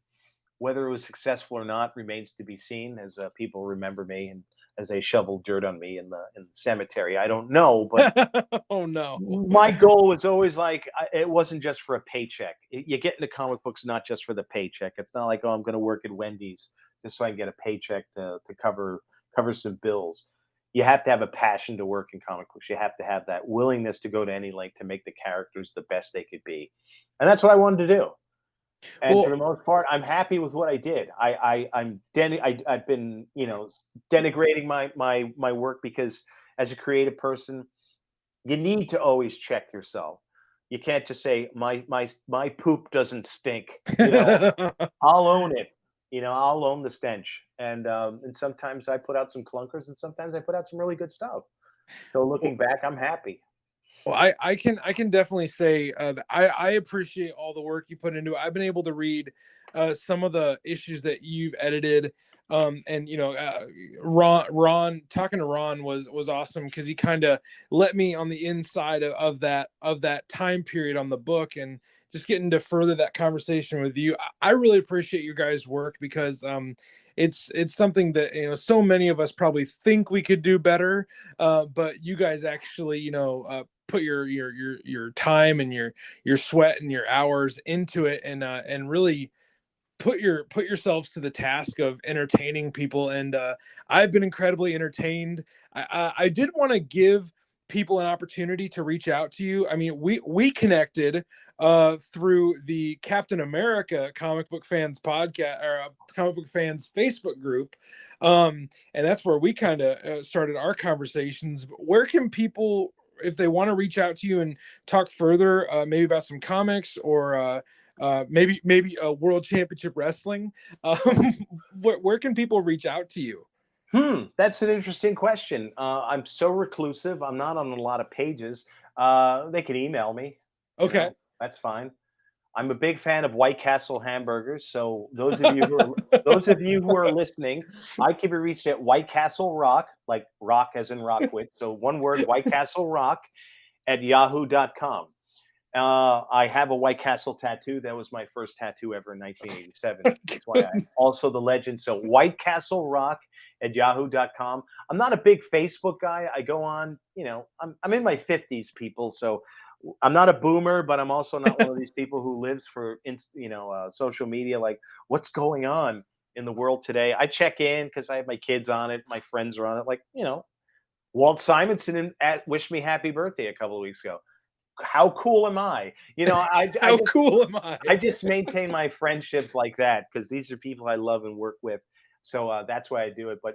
Whether it was successful or not remains to be seen, as people remember me and as they shovel dirt on me in the cemetery. I don't know, but Oh no. my goal was always like it wasn't just for a paycheck. You get into comic books not just for the paycheck. It's not like, oh, I'm going to work at Wendy's just so I can get a paycheck to cover some bills. You have to have a passion to work in comic books. You have to have that willingness to go to any length to make the characters the best they could be, and that's what I wanted to do. And for Well, the most part, I'm happy with what I did. I've been, denigrating my work because as a creative person, you need to always check yourself. You can't just say my poop doesn't stink. I'll own it. I'll own the stench. And sometimes I put out some clunkers, and sometimes I put out some really good stuff. So well, looking back, I'm happy. Well, I can definitely say that I appreciate all the work you put into it. I've been able to read some of the issues that you've edited, and Ron talking to Ron was awesome because he kind of let me on the inside of that time period on the book, and just getting to further that conversation with you. I really appreciate your guys' work because it's something that so many of us probably think we could do better, but you guys actually put your time and your sweat and your hours into it, and really put yourselves to the task of entertaining people. And I've been incredibly entertained. I did want to give people an opportunity to reach out to you. I mean, we connected through the Captain America comic book fans podcast, or comic book fans Facebook group, and that's where we kind of started our conversations. But where can people, if they want to reach out to you and talk further, maybe about some comics, or maybe a world championship wrestling, um, where can people reach out to you? That's an interesting question. I'm so reclusive. I'm not on a lot of pages. They can email me. Okay. That's fine. I'm a big fan of White Castle hamburgers. So those of you who are listening, I can be reached at White Castle Rock, like rock as in Rockwitz. So one word, White Castle Rock at yahoo.com. I have a White Castle tattoo. That was my first tattoo ever in 1987. That's why I'm also the legend. So White Castle Rock at yahoo.com. I'm not a big Facebook guy. I go on, I'm in my 50s, people. So I'm not a boomer, but I'm also not one of these people who lives for, social media. Like, what's going on in the world today? I check in because I have my kids on it. My friends are on it. Like, Walt Simonson wished me happy birthday a couple of weeks ago. How cool am I? How cool am I? I just maintain my friendships like that because these are people I love and work with. So that's why I do it. But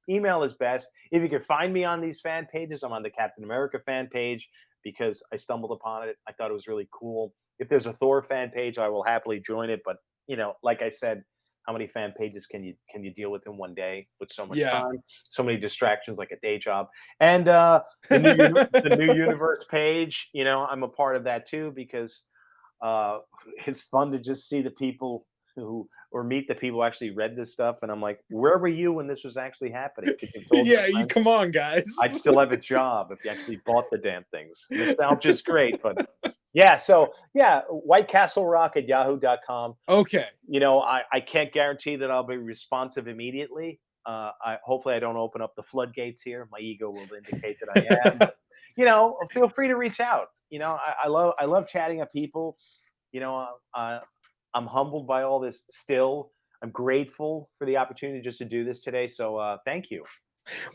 email is best. If you can find me on these fan pages, I'm on the Captain America fan page because I stumbled upon it. I thought it was really cool. If there's a Thor fan page, I will happily join it. But like I said, how many fan pages can you deal with in one day with so much Yeah. time, so many distractions like a day job, and the new universe page. I'm a part of that too because uh, it's fun to just see the people who or meet the people who actually read this stuff. And I'm like, where were you when this was actually happening? Could you have told your Yeah, you friends? come on, guys. I'd still have a job if you actually bought the damn things. Nostalgia is great, but yeah. So yeah, White Castle Rock at yahoo.com. Okay. I can't guarantee that I'll be responsive immediately. Hopefully I don't open up the floodgates here. My ego will indicate that I am. But feel free to reach out. I love chatting with people. You know, I'm humbled by all this. Still, I'm grateful for the opportunity just to do this today. So thank you.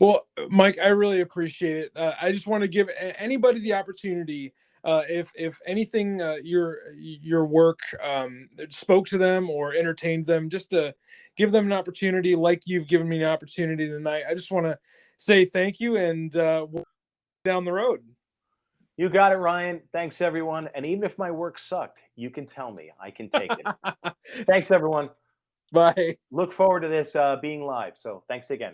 Well, Mike, I really appreciate it. I just want to give anybody the opportunity. If anything, your work spoke to them or entertained them, just to give them an opportunity, like you've given me an opportunity tonight. I just want to say thank you, and we'll down the road. You got it, Ryan. Thanks, everyone. And even if my work sucked, you can tell me. I can take it. Thanks, everyone. Bye. Look forward to this being live. So thanks again.